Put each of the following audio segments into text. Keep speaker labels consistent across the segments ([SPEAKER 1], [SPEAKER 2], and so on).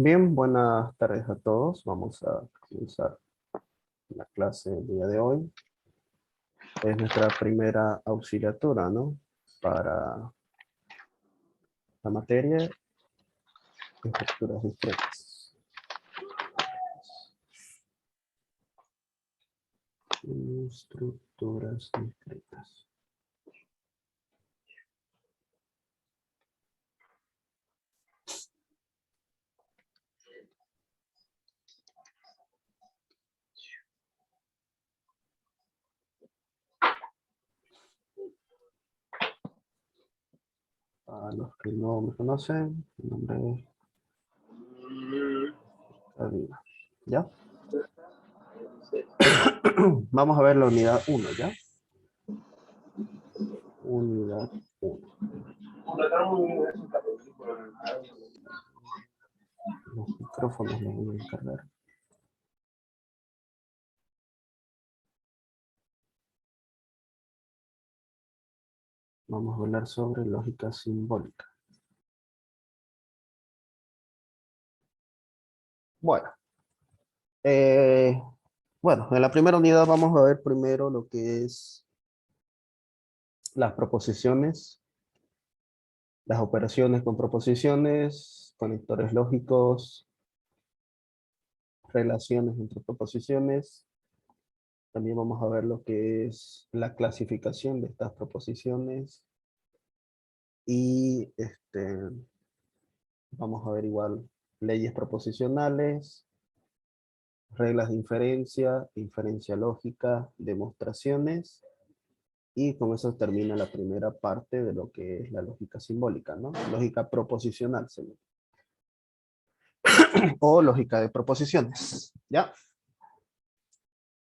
[SPEAKER 1] Bien, buenas tardes a todos. Vamos a comenzar la clase del día de hoy. Es nuestra primera auxiliatura, ¿no? Para la materia de estructuras discretas. Estructuras discretas. Para los que no me conocen, mi nombre es Karina. ¿Ya? Vamos a ver la unidad 1, ¿ya? Unidad 1. Los micrófonos los voy a encargar. Vamos a hablar sobre lógica simbólica. Bueno, eh, bueno, en la primera unidad vamos a ver primero lo que es las proposiciones, las operaciones con proposiciones, conectores lógicos, relaciones entre proposiciones. También vamos a ver lo que es la clasificación de estas proposiciones y vamos a ver igual leyes proposicionales, reglas de inferencia, inferencia lógica, demostraciones. Y con eso termina la primera parte de lo que es la lógica simbólica, ¿no? Lógica proposicional, o lógica de proposiciones, ¿ya?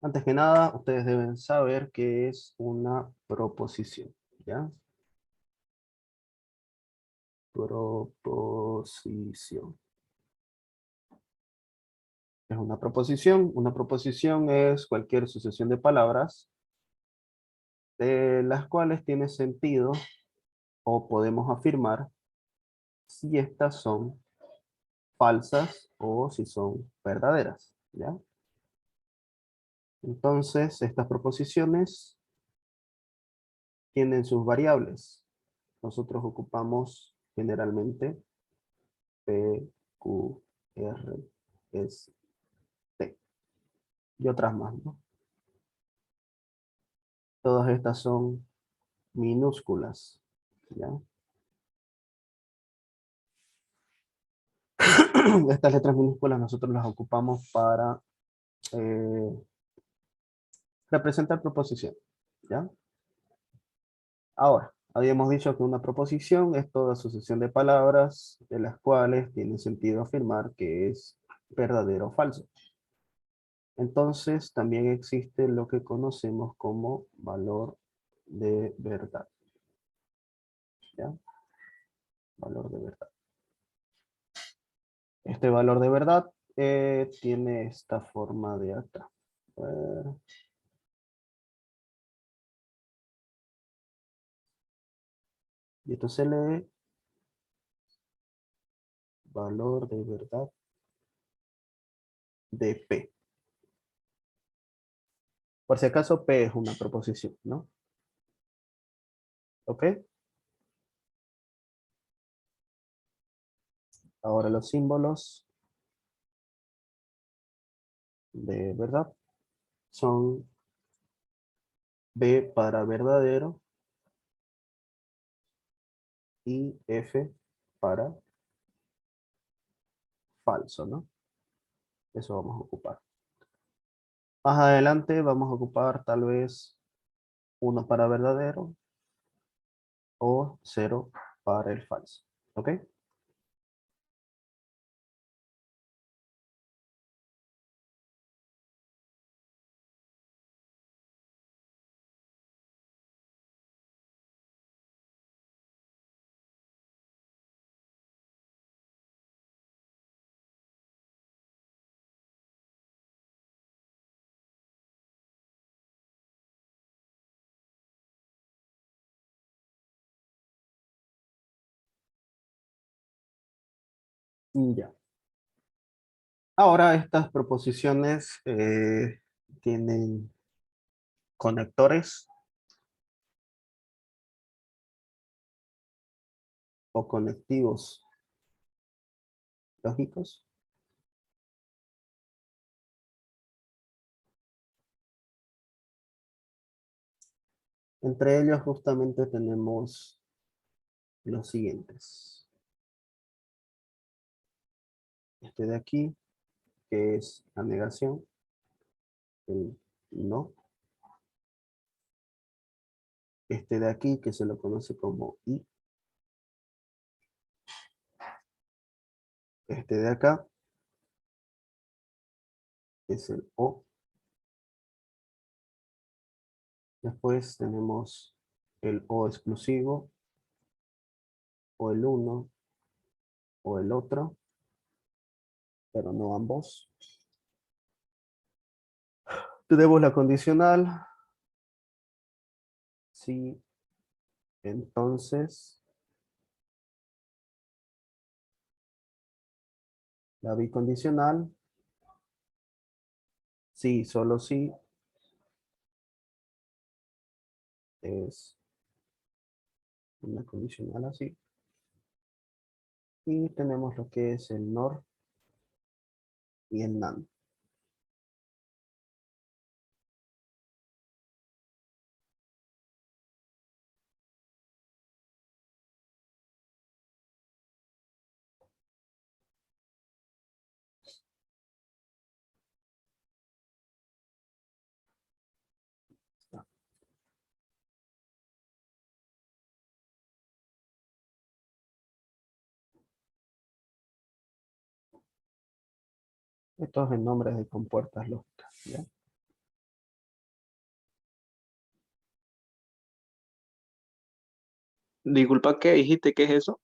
[SPEAKER 1] Antes que nada, ustedes deben saber qué es una proposición, ¿ya? Proposición. Es una proposición. Una proposición es cualquier sucesión de palabras de las cuales tiene sentido o podemos afirmar si estas son falsas o si son verdaderas, ¿ya? Entonces, estas proposiciones tienen sus variables. Nosotros ocupamos generalmente P, Q, R, S, T y otras más, ¿no? Todas estas son minúsculas, ¿ya? Estas letras minúsculas nosotros las ocupamos para representar proposiciones, ¿ya? Ahora, habíamos dicho que una proposición es toda sucesión de palabras de las cuales tiene sentido afirmar que es verdadero o falso. Entonces, también existe lo que conocemos como valor de verdad, ¿ya? Valor de verdad. Este valor de verdad tiene esta forma de acá. A ver. Y esto se lee valor de verdad de P. Por si acaso, P es una proposición, ¿no? ¿Ok? Ahora los símbolos de verdad son B para verdadero y F para falso, ¿no? Eso vamos a ocupar. Más adelante vamos a ocupar tal vez 1 para verdadero o 0 para el falso. ¿Ok? Ya. Ahora estas proposiciones tienen conectores o conectivos lógicos. Entre ellos justamente tenemos los siguientes. Este de aquí, que es la negación, el no. Este de aquí, que se lo conoce como y. Este de acá, que es el o. Después tenemos el o exclusivo, o el uno, o el otro, pero no ambos. Tenemos la condicional, sí, entonces, la bicondicional, sí, solo sí, es una condicional así. Y tenemos lo que es el NOR y el NAND. Estos en nombres de compuertas lógicas, ¿ya?
[SPEAKER 2] Disculpa, ¿qué dijiste? ¿Qué es eso?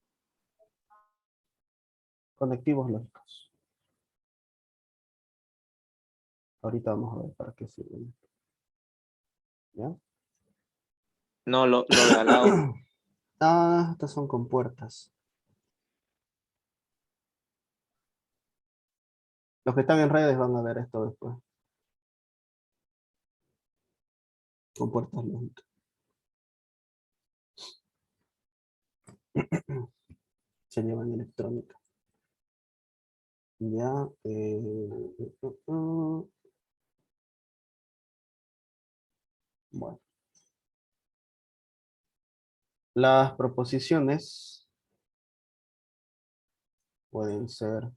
[SPEAKER 1] Conectivos lógicos. Ahorita vamos a ver para qué sirven, ¿ya?
[SPEAKER 2] No, lo de al lado.
[SPEAKER 1] Ah, estas son compuertas. Los que están en redes van a ver esto después. Compuertas lógicas. Se llevan electrónica. Ya. Bueno. Las proposiciones pueden ser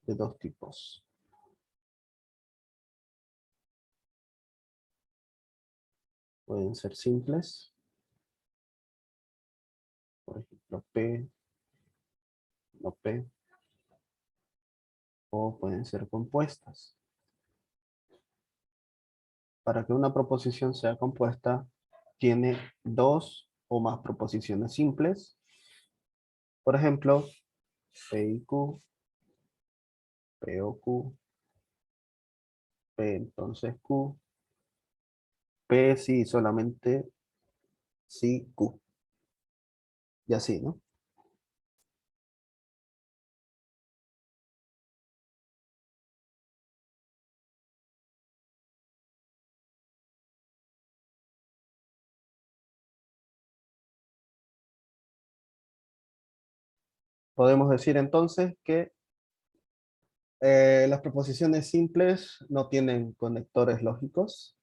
[SPEAKER 1] de dos tipos. Pueden ser simples, por ejemplo, P, no P, o pueden ser compuestas. Para que una proposición sea compuesta, tiene dos o más proposiciones simples. Por ejemplo, P y Q, P o Q, P entonces Q, P sí solamente sí Q. Y así, ¿no? Podemos decir entonces que las proposiciones simples no tienen conectores lógicos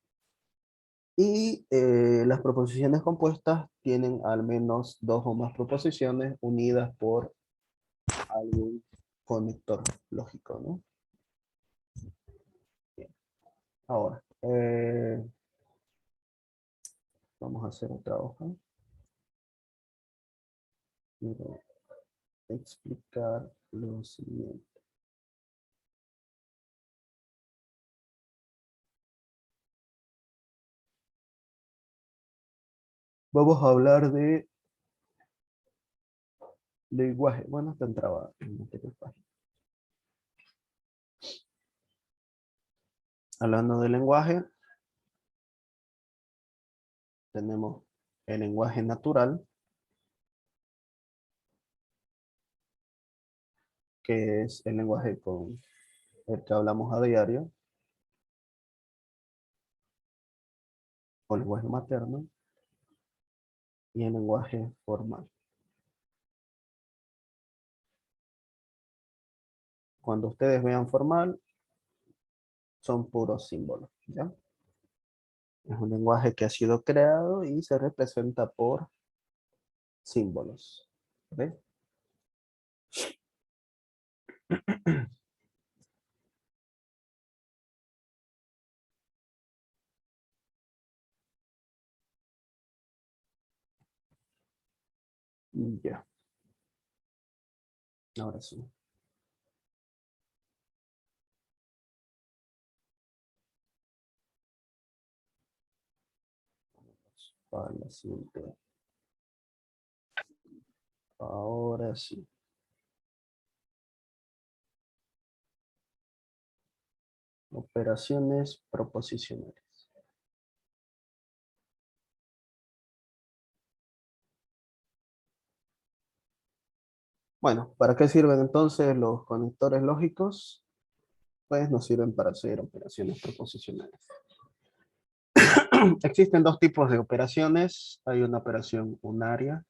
[SPEAKER 1] y las proposiciones compuestas tienen al menos dos o más proposiciones unidas por algún conector lógico, ¿no? Bien. Ahora, vamos a hacer otra hoja. Quiero explicar lo siguiente. Vamos a hablar de lenguaje. Bueno, está entraba en la anterior página. Hablando de lenguaje, tenemos el lenguaje natural, que es el lenguaje con el que hablamos a diario, o lenguaje materno, y el lenguaje formal. Cuando ustedes vean formal, son puros símbolos, ¿ya? Es un lenguaje que ha sido creado y se representa por símbolos. ¿Ok? Ya, ahora sí. Para la siguiente. Ahora sí. Operaciones proposicionales. Bueno, ¿para qué sirven entonces los conectores lógicos? Pues nos sirven para hacer operaciones proposicionales. Existen dos tipos de operaciones. Hay una operación unaria,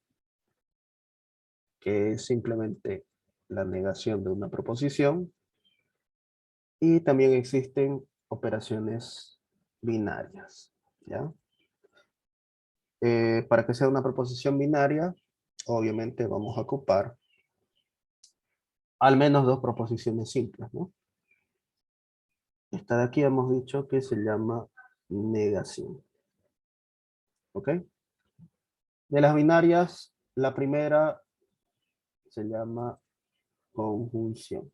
[SPEAKER 1] que es simplemente la negación de una proposición. Y también existen operaciones binarias, ¿ya? Para que sea una proposición binaria, obviamente vamos a ocupar al menos dos proposiciones simples, ¿no? Esta de aquí hemos dicho que se llama negación. ¿Ok? De las binarias, la primera se llama conjunción.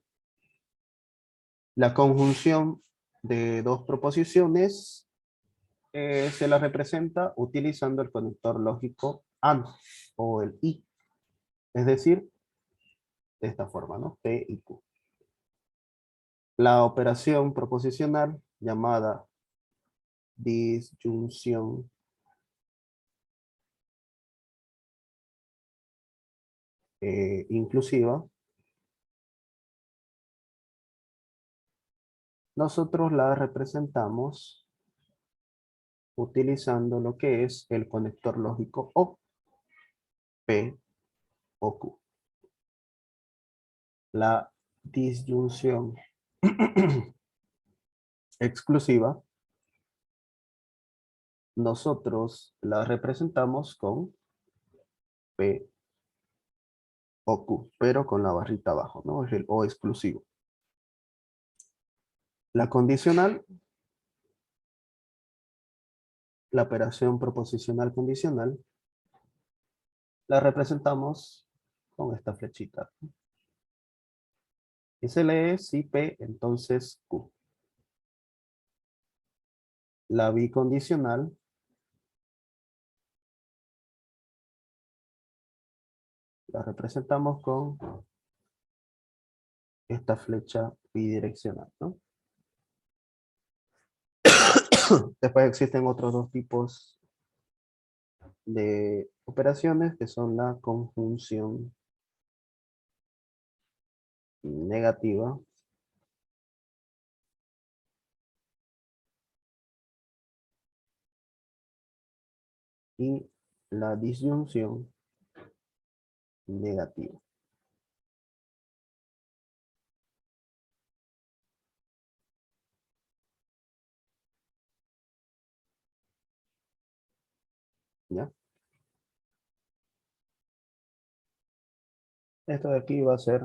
[SPEAKER 1] La conjunción de dos proposiciones se la representa utilizando el conector lógico AND o el I. Es decir, de esta forma, ¿no? P y Q. La operación proposicional llamada disyunción inclusiva, nosotros la representamos utilizando lo que es el conector lógico O, P o Q. La disyunción exclusiva, nosotros la representamos con P o Q, pero con la barrita abajo, ¿no? Es el O exclusivo. La condicional, la operación proposicional condicional, la representamos con esta flechita. Y se lee si P, entonces Q. La bicondicional, la representamos con esta flecha bidireccional, ¿no? Después existen otros dos tipos de operaciones que son la conjunción negativa y la disyunción negativa. ¿Ya? Esto de aquí va a ser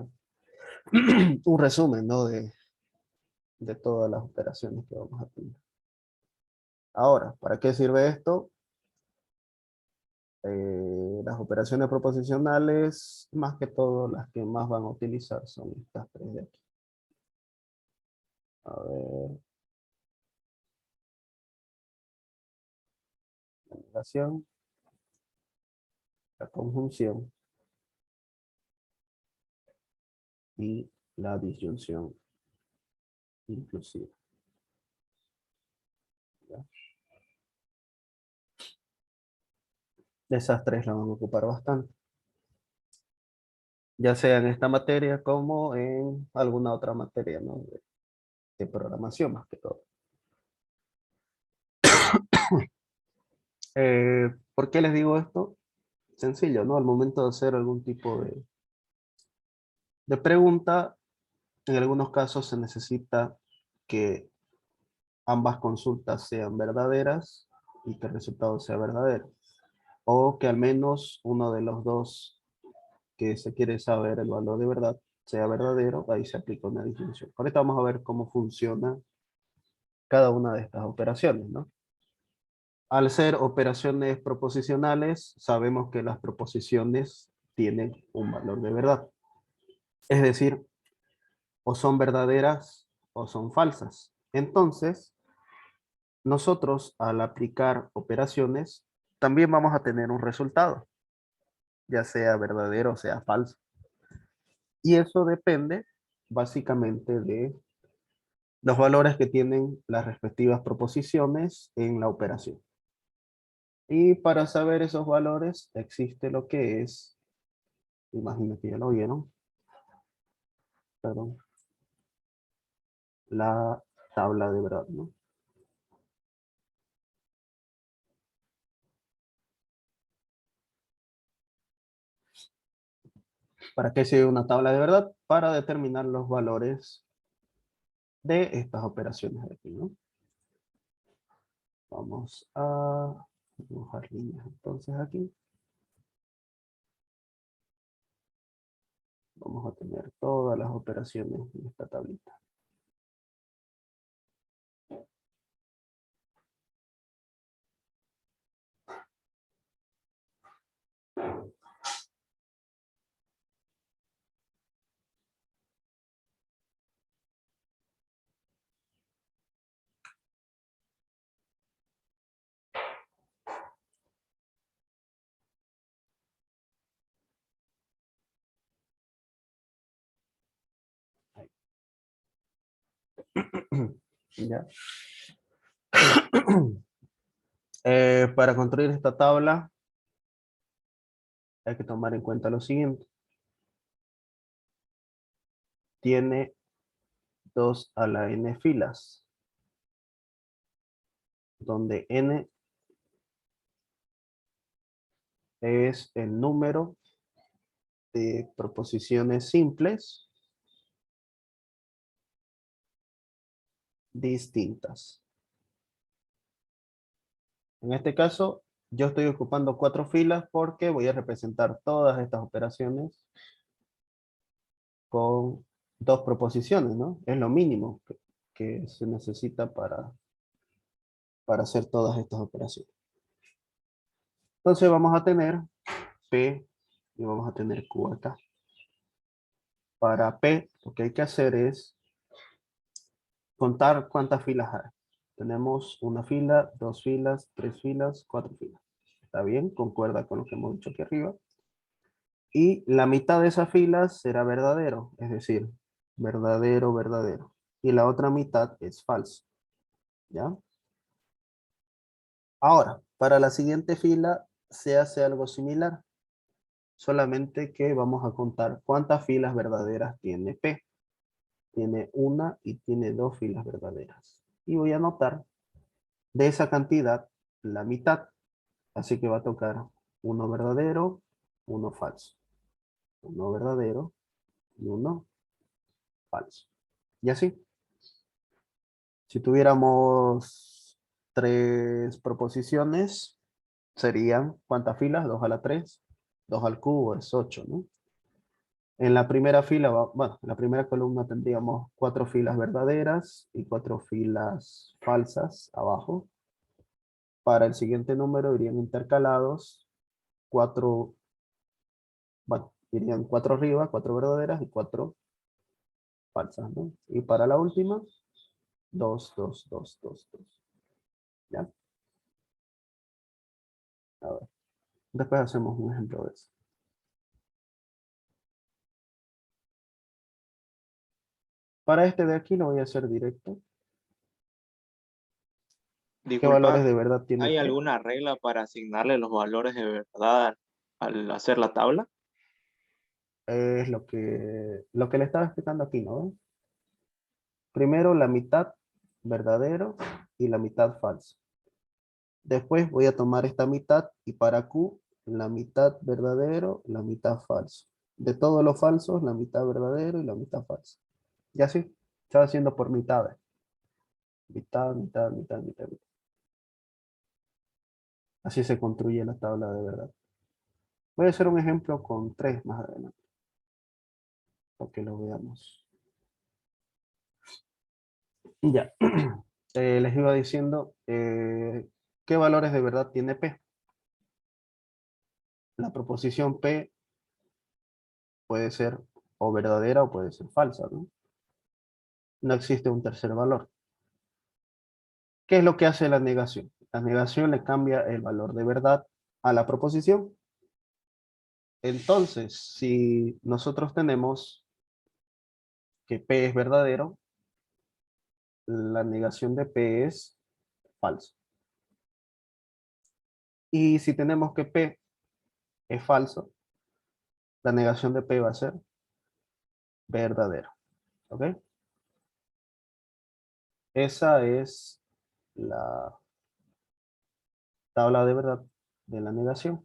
[SPEAKER 1] un resumen, ¿no? De todas las operaciones que vamos a tener. Ahora, ¿para qué sirve esto? Las operaciones proposicionales, más que todo, las que más van a utilizar son estas tres de aquí. A ver, la negación, la conjunción y la disyunción inclusiva. ¿Ya? Esas tres las van a ocupar bastante. ya sea en esta materia como en alguna otra materia, ¿no? De programación más que todo. ¿Por qué les digo esto? Sencillo, ¿no? Al momento de hacer algún tipo de pregunta, en algunos casos se necesita que ambas consultas sean verdaderas y que el resultado sea verdadero. O que al menos uno de los dos que se quiere saber el valor de verdad sea verdadero, ahí se aplica una disjunción. Ahorita vamos a ver cómo funciona cada una de estas operaciones, ¿no? Al ser operaciones proposicionales, sabemos que las proposiciones tienen un valor de verdad. Es decir, o son verdaderas o son falsas. Entonces, nosotros al aplicar operaciones, también vamos a tener un resultado, ya sea verdadero o sea falso. Y eso depende básicamente de los valores que tienen las respectivas proposiciones en la operación. Y para saber esos valores existe lo que es, imagino que ya lo vieron, perdón, la tabla de verdad, ¿no? ¿Para qué sirve una tabla de verdad? Para determinar los valores de estas operaciones de aquí, ¿no? Vamos a dibujar líneas entonces aquí. Vamos a tener todas las operaciones en esta tablita. ¿Ya? Para construir esta tabla hay que tomar en cuenta lo siguiente. Tiene 2 a la n filas, donde n es el número de proposiciones simples distintas. En este caso, yo estoy ocupando 4 filas porque voy a representar todas estas operaciones con 2 proposiciones, ¿no? Es lo mínimo que se necesita para hacer todas estas operaciones. Entonces vamos a tener P y vamos a tener Q acá. Para P, lo que hay que hacer es contar cuántas filas hay. Tenemos una fila, 2 filas, 3 filas, 4 filas. ¿Está bien? Concuerda con lo que hemos dicho aquí arriba. Y la mitad de esas filas será verdadero, es decir, verdadero, verdadero. Y la otra mitad es falso. ¿Ya? Ahora, para la siguiente fila se hace algo similar. Solamente que vamos a contar cuántas filas verdaderas tiene P. Tiene una y tiene 2 filas verdaderas. Y voy a anotar de esa cantidad la mitad. Así que va a tocar uno verdadero, uno falso. Uno verdadero y uno falso. Y así. Si tuviéramos 3 proposiciones, serían ¿cuántas filas? 2 a la 3. 2 al cubo es 8, ¿no? En la primera fila, bueno, en la primera columna tendríamos 4 filas verdaderas y 4 filas falsas abajo. Para el siguiente número irían intercalados 4, bueno, irían 4 arriba, 4 verdaderas y 4 falsas, ¿no? Y para la última, 2, 2, 2, 2, 2. ¿Ya? A ver, después hacemos un ejemplo de eso. Para este de aquí lo voy a hacer directo. ¿Qué valores
[SPEAKER 2] Disculpa,
[SPEAKER 1] de verdad tiene
[SPEAKER 2] ¿hay
[SPEAKER 1] P?
[SPEAKER 2] alguna regla para asignarle los valores de verdad al hacer la tabla?
[SPEAKER 1] es lo que le estaba explicando aquí, ¿no? Primero la mitad verdadero y la mitad falso. Después voy a tomar esta mitad y para Q, la mitad verdadero, la mitad falso. De todos los falsos, la mitad verdadero y la mitad falso. Y así, se va haciendo por mitades. Mitad, mitad, mitad, mitad, mitad. Así se construye la tabla de verdad. Voy a hacer un ejemplo con 3 más adelante, para que lo veamos. Y ya, les iba diciendo qué valores de verdad tiene P. La proposición P puede ser o verdadera o puede ser falsa, ¿no? No existe un tercer valor. ¿Qué es lo que hace la negación? La negación le cambia el valor de verdad a la proposición. Entonces, si nosotros tenemos que P es verdadero, la negación de P es falso. Y si tenemos que P es falso, la negación de P va a ser verdadero. ¿Ok? Esa es la tabla de verdad de la negación.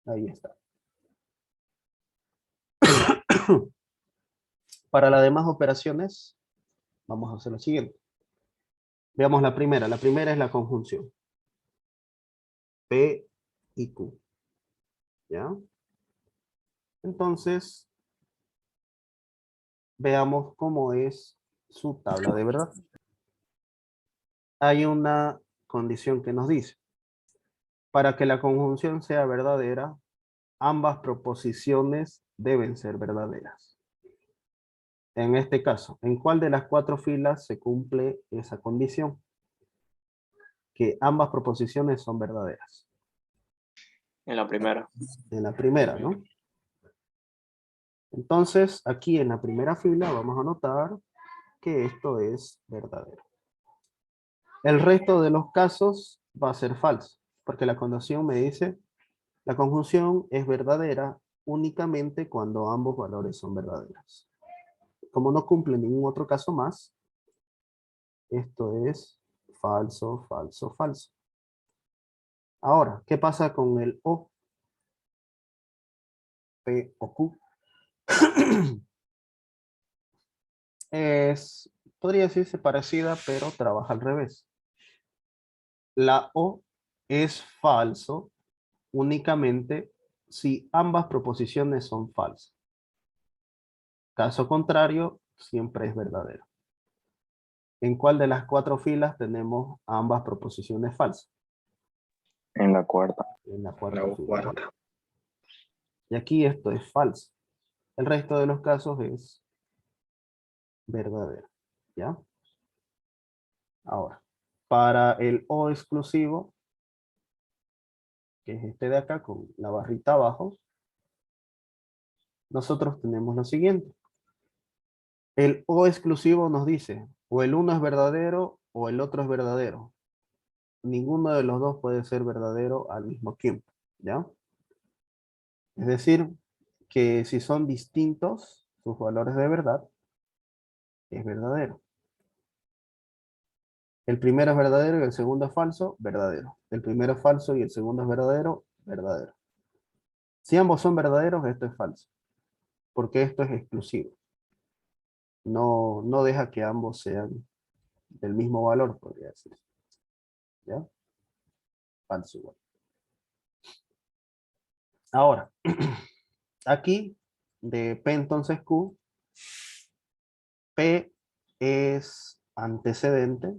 [SPEAKER 1] Ahí está. Para las demás operaciones, vamos a hacer lo siguiente. Veamos la primera. La primera es la conjunción. P y Q. ¿Ya? Entonces, veamos cómo es su tabla de verdad. Hay una condición que nos dice, para que la conjunción sea verdadera, ambas proposiciones deben ser verdaderas. En este caso, ¿en cuál de las 4 filas se cumple esa condición? Que ambas proposiciones son verdaderas.
[SPEAKER 2] En la primera.
[SPEAKER 1] En la primera, ¿no? Entonces, aquí en la primera fila vamos a notar que esto es verdadero. El resto de los casos va a ser falso, porque la condición me dice, la conjunción es verdadera únicamente cuando ambos valores son verdaderos. Como no cumple ningún otro caso más, esto es falso, falso, falso. Ahora, ¿qué pasa con el O, P o Q? Podría decirse parecida, pero trabaja al revés. La O es falso únicamente si ambas proposiciones son falsas. Caso contrario, siempre es verdadero. ¿En cuál de las 4 filas tenemos ambas proposiciones falsas?
[SPEAKER 2] En la cuarta.
[SPEAKER 1] En la cuarta fila. Y aquí esto es falso. El resto de los casos es verdadero. ¿Ya? Ahora, para el O exclusivo, que es este de acá con la barrita abajo, nosotros tenemos lo siguiente. El O exclusivo nos dice, o el uno es verdadero o el otro es verdadero. Ninguno de los dos puede ser verdadero al mismo tiempo, ¿ya? Es decir, que si son distintos sus valores de verdad, es verdadero. El primero es verdadero y el segundo es falso, verdadero. El primero es falso y el segundo es verdadero, verdadero. Si ambos son verdaderos, esto es falso, porque esto es exclusivo. No deja que ambos sean del mismo valor, podría decir. ¿Ya? Falso igual. Ahora, aquí de P entonces Q, P es antecedente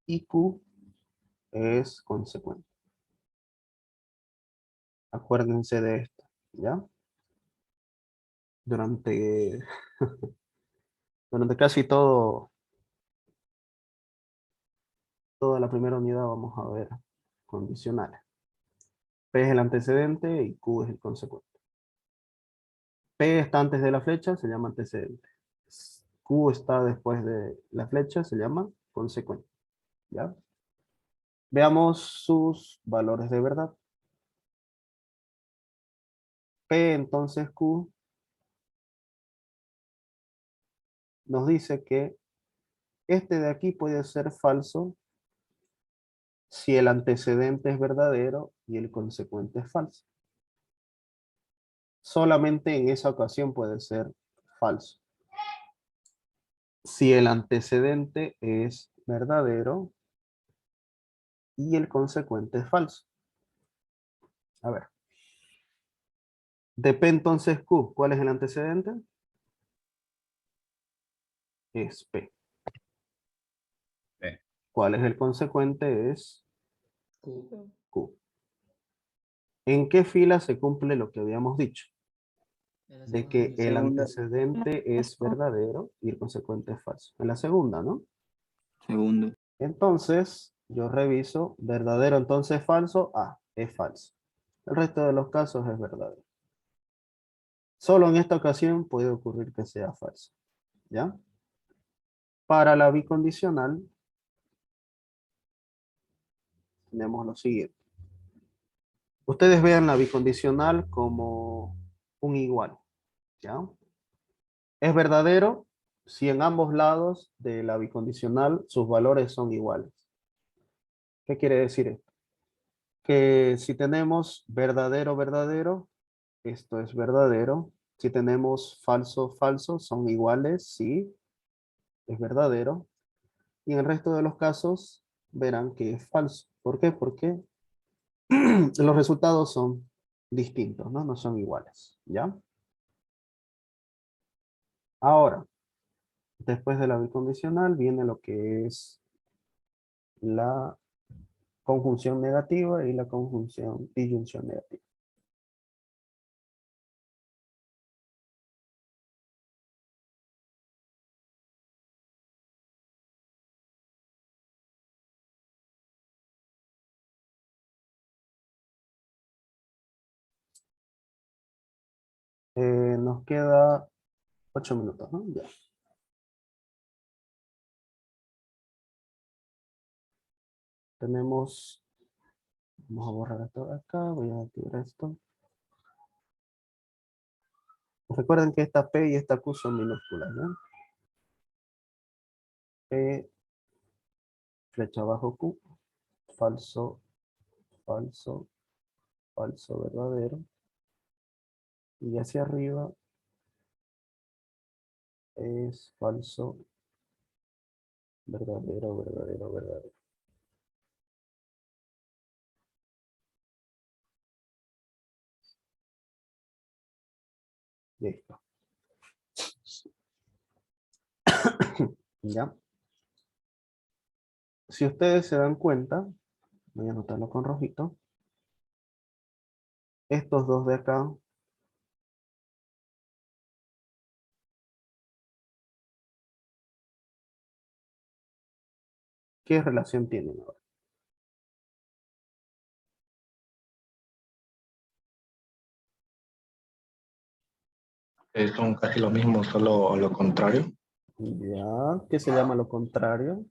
[SPEAKER 1] y Q es consecuente. Acuérdense de esto, ¿ya? Durante, durante casi toda la primera unidad vamos a ver condicionales. P es el antecedente y Q es el consecuente. P está antes de la flecha, se llama antecedente. Q está después de la flecha, se llama consecuente. ¿Ya? Veamos sus valores de verdad. P entonces Q nos dice que este de aquí puede ser falso si el antecedente es verdadero y el consecuente es falso. Solamente en esa ocasión puede ser falso. Si el antecedente es verdadero y el consecuente es falso. A ver. De P entonces Q, ¿cuál es el antecedente? Es P.
[SPEAKER 3] P.
[SPEAKER 1] ¿Cuál es el consecuente? Es
[SPEAKER 2] Q.
[SPEAKER 1] Q. ¿En qué fila se cumple lo que habíamos dicho? De que el
[SPEAKER 2] Segunda.
[SPEAKER 1] antecedente es verdadero y el consecuente es falso. En la segunda, ¿no?
[SPEAKER 2] Segundo.
[SPEAKER 1] Entonces, yo reviso, verdadero entonces falso, es falso. El resto de los casos es verdadero. Solo en esta ocasión puede ocurrir que sea falso. ¿Ya? Para la bicondicional, tenemos lo siguiente. Ustedes vean la bicondicional como un igual. ¿Ya? Es verdadero si en ambos lados de la bicondicional sus valores son iguales. ¿Qué quiere decir esto? Que si tenemos verdadero, verdadero, esto es verdadero. Si tenemos falso, falso, son iguales, sí, es verdadero. Y en el resto de los casos verán que es falso. ¿Por qué? Porque los resultados son distintos, ¿no? No son iguales, ¿ya? Ahora, después de la bicondicional viene lo que es la conjunción negativa y la conjunción disyunción negativa. Nos queda 8 minutos, ¿no? Ya. Tenemos, vamos a borrar esto de acá, voy a activar esto. Recuerden que esta P y esta Q son minúsculas, ¿no? P, flecha abajo Q, falso, falso, falso, verdadero. Y hacia arriba es falso, verdadero, verdadero, verdadero. Listo. ¿Ya? Si ustedes se dan cuenta, voy a anotarlo con rojito. Estos dos de acá ¿qué relación tienen ahora?
[SPEAKER 3] Son casi lo mismo, solo lo contrario.
[SPEAKER 1] Ya, ¿qué se llama lo contrario?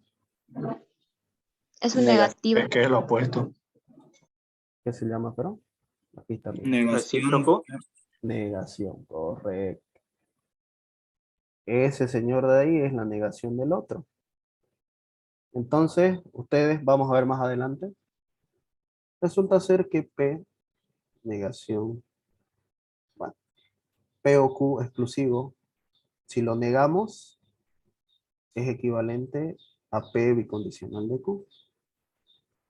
[SPEAKER 4] Es un negativo.
[SPEAKER 3] ¿Qué es lo opuesto?
[SPEAKER 1] ¿Qué se llama, pero? Aquí está bien.
[SPEAKER 2] Recíproco.
[SPEAKER 1] Negación, correcto. Ese señor de ahí es la negación del otro. Entonces, ustedes, vamos a ver más adelante. Resulta ser que P, negación, bueno, P o Q exclusivo, si lo negamos, es equivalente a P bicondicional de Q.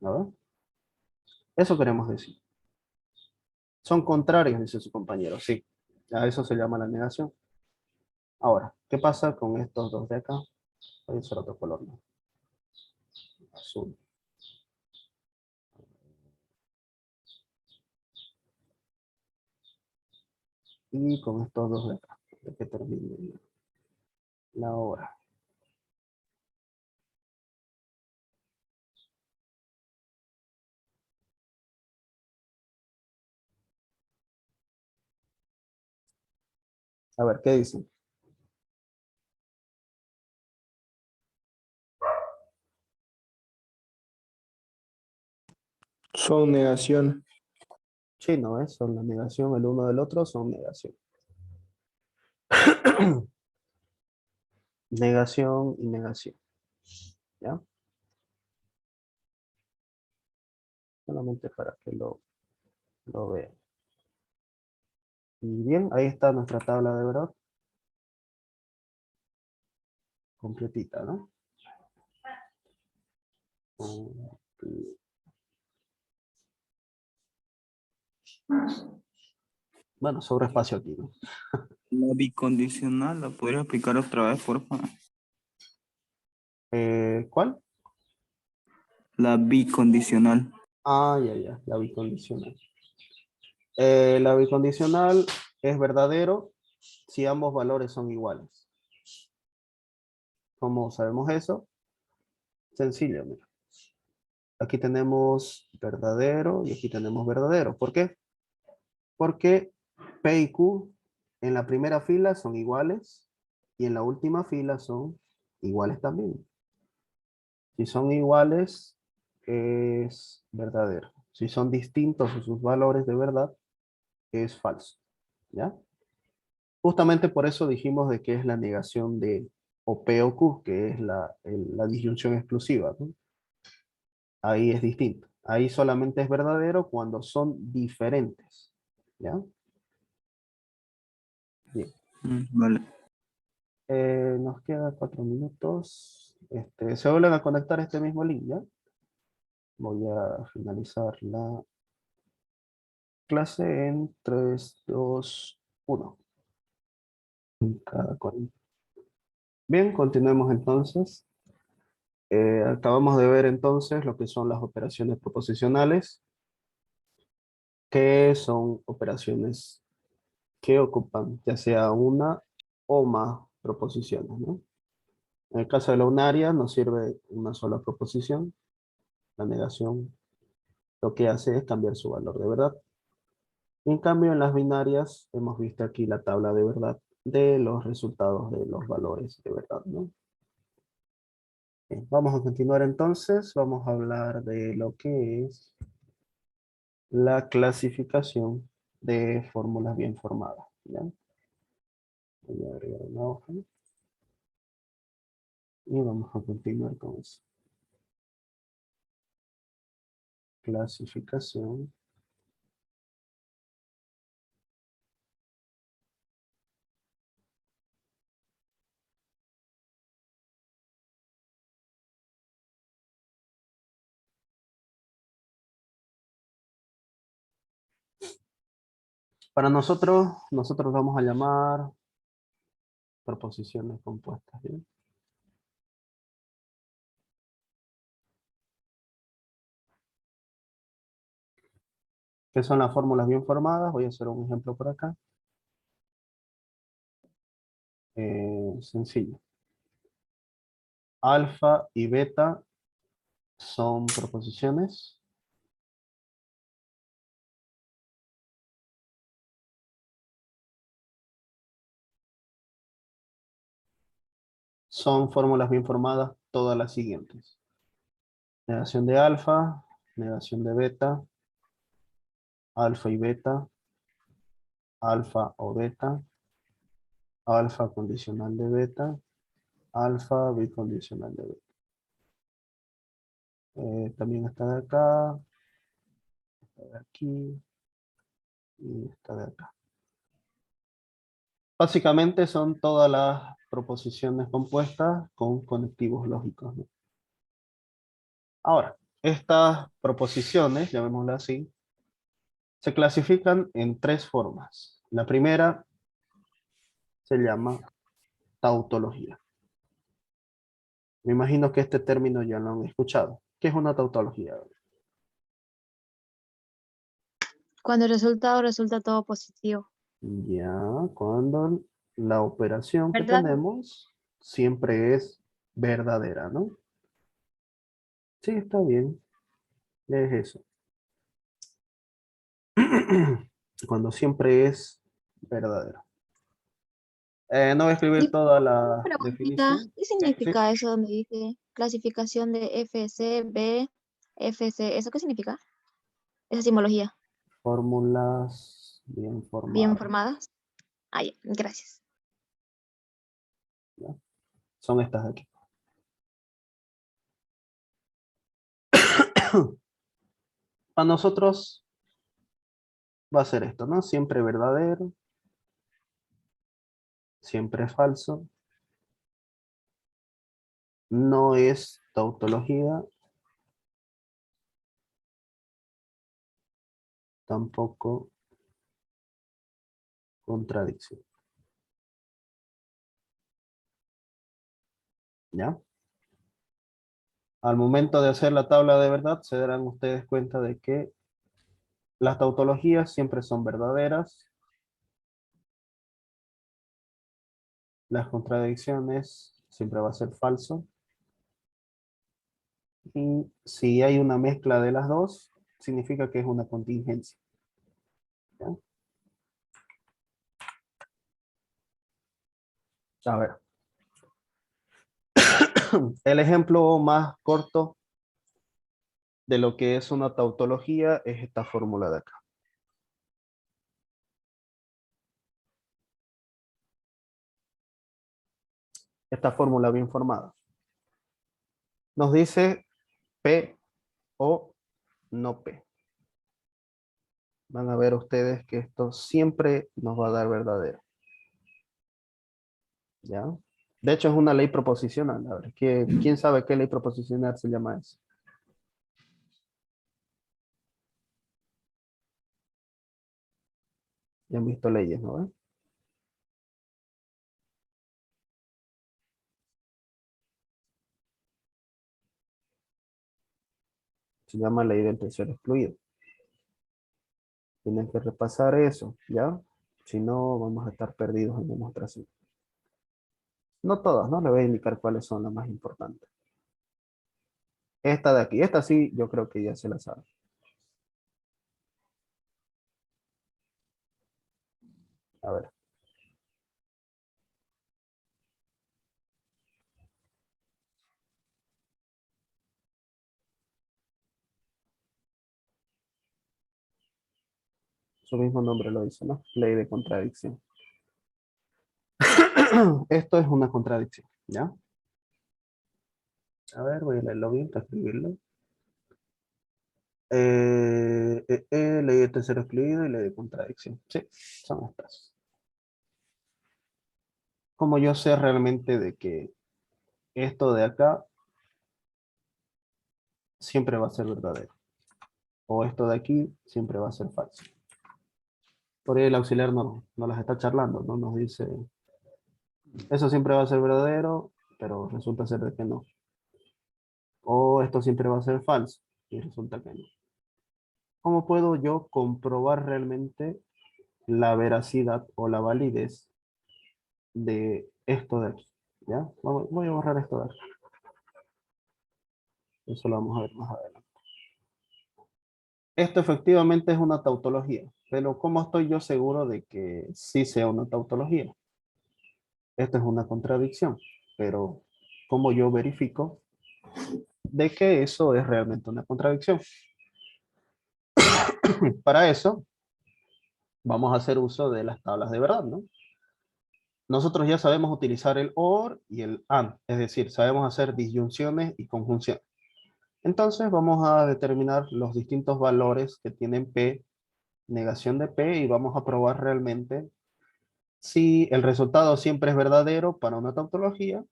[SPEAKER 1] ¿A ver? Eso queremos decir. Son contrarios, dice su compañero, sí. A eso se llama la negación. Ahora, ¿qué pasa con estos dos de acá? Voy a usar otro color, ¿no? Azul. Y con estos dos de acá, de que termine la hora. A ver, ¿qué dicen?
[SPEAKER 3] Son negación.
[SPEAKER 1] Sí, no es, son la negación el uno del otro, son negación. Negación y negación. ¿Ya? Solamente para que lo vean. Y bien, ahí está nuestra tabla de verdad. Completita, ¿no? Bueno, sobre espacio aquí, ¿no?
[SPEAKER 2] La bicondicional, ¿la podría explicar otra vez, por favor?
[SPEAKER 1] ¿Cuál?
[SPEAKER 2] La bicondicional.
[SPEAKER 1] Ah, ya, la bicondicional. La bicondicional es verdadero si ambos valores son iguales. ¿Cómo sabemos eso? Sencillo, mira. Aquí tenemos verdadero y aquí tenemos verdadero. ¿Por qué? Porque P y Q en la primera fila son iguales y en la última fila son iguales también. Si son iguales, es verdadero. Si son distintos en sus valores de verdad, es falso. ¿Ya? Justamente por eso dijimos de que es la negación de o P o Q, que es la disyunción exclusiva, ¿no? Ahí es distinto. Ahí solamente es verdadero cuando son diferentes. ¿Ya? Bien.
[SPEAKER 2] Vale.
[SPEAKER 1] Nos queda 4 minutos. Se vuelven a conectar a este mismo link, ¿ya? Voy a finalizar la clase en 3, 2, 1. Cada 40. Bien, continuemos entonces. Acabamos de ver entonces lo que son las operaciones proposicionales, que son operaciones que ocupan ya sea una o más proposiciones, ¿no? En el caso de la unaria nos sirve una sola proposición. La negación lo que hace es cambiar su valor de verdad. En cambio, en las binarias hemos visto aquí la tabla de verdad de los resultados de los valores de verdad, ¿no? Bien, vamos a continuar entonces. Vamos a hablar de lo que es la clasificación de fórmulas bien formadas, ¿ya? Voy a agregar una hoja y vamos a continuar con eso. Clasificación para nosotros vamos a llamar proposiciones compuestas, ¿bien? ¿Qué son las fórmulas bien formadas? Voy a hacer un ejemplo por acá. Sencillo. Alfa y beta son proposiciones. Son fórmulas bien formadas todas las siguientes. Negación de alfa, negación de beta, alfa y beta, alfa o beta, alfa condicional de beta, alfa bicondicional de beta. También está de acá, está de aquí y está de acá. Básicamente son todas las proposiciones compuestas con conectivos lógicos, ¿no? Ahora, estas proposiciones, llamémoslas así, se clasifican en tres formas. La primera se llama tautología. Me imagino que este término ya lo han escuchado. ¿Qué es una tautología?
[SPEAKER 4] Cuando el resultado resulta todo positivo.
[SPEAKER 1] Ya, cuando la operación que
[SPEAKER 4] ¿Verdad?
[SPEAKER 1] tenemos siempre es verdadera, ¿no? Sí, está bien. Es eso. Cuando siempre es verdadera. No voy a escribir toda la
[SPEAKER 4] Preguntita,
[SPEAKER 1] definición.
[SPEAKER 4] ¿qué
[SPEAKER 1] Sí.
[SPEAKER 4] significa eso donde dice clasificación de FC, B, FC? ¿Eso qué significa? esa simbología.
[SPEAKER 1] Fórmulas bien
[SPEAKER 4] Bien
[SPEAKER 1] formadas.
[SPEAKER 4] formadas. Ah, ya, gracias.
[SPEAKER 1] Son estas de aquí. Para nosotros va a ser esto, ¿no? Siempre verdadero, siempre falso, no es tautología, tampoco contradicción. ¿Ya? Al momento de hacer la tabla de verdad, se darán ustedes cuenta de que las tautologías siempre son verdaderas, las contradicciones siempre va a ser falso, y si hay una mezcla de las dos, significa que es una contingencia. ¿Ya? A ver. El ejemplo más corto de lo que es una tautología es esta fórmula de acá. Esta fórmula bien formada. Nos dice P o no P. Van a ver ustedes que esto siempre nos va a dar verdadero. ¿Ya? De hecho es una ley proposicional. A ver, ¿quién sabe qué ley proposicional se llama eso? Ya han visto leyes, ¿no? Se llama ley del tercero excluido. Tienen que repasar eso, ¿ya? Si no, vamos a estar perdidos en demostración. No todas, ¿no? Le voy a indicar cuáles son las más importantes. Esta de aquí, esta sí, yo creo que ya se la sabe. A ver. Su mismo nombre lo dice, ¿no? Ley de contradicción. Esto es una contradicción, ¿ya? A ver, voy a leerlo bien para escribirlo. Ley de tercero excluido y ley de contradicción. Sí, son estas. Como yo sé realmente de que esto de acá siempre va a ser verdadero. O esto de aquí siempre va a ser falso. Por ahí el auxiliar no las está charlando, ¿no? Nos dice, eso siempre va a ser verdadero, pero resulta ser de que no. O esto siempre va a ser falso, y resulta que no. ¿Cómo puedo yo comprobar realmente la veracidad o la validez de esto de aquí? ¿Ya? Voy a borrar esto de aquí. Eso lo vamos a ver más adelante. Esto efectivamente es una tautología, pero ¿cómo estoy yo seguro de que sí sea una tautología? Esto es una contradicción, pero ¿cómo yo verifico de que eso es realmente una contradicción? Para eso, vamos a hacer uso de las tablas de verdad, ¿no? Nosotros ya sabemos utilizar el OR y el AND, es decir, sabemos hacer disyunciones y conjunciones. Entonces vamos a determinar los distintos valores que tienen P, negación de P, y vamos a probar realmente si el resultado siempre es verdadero para una tautología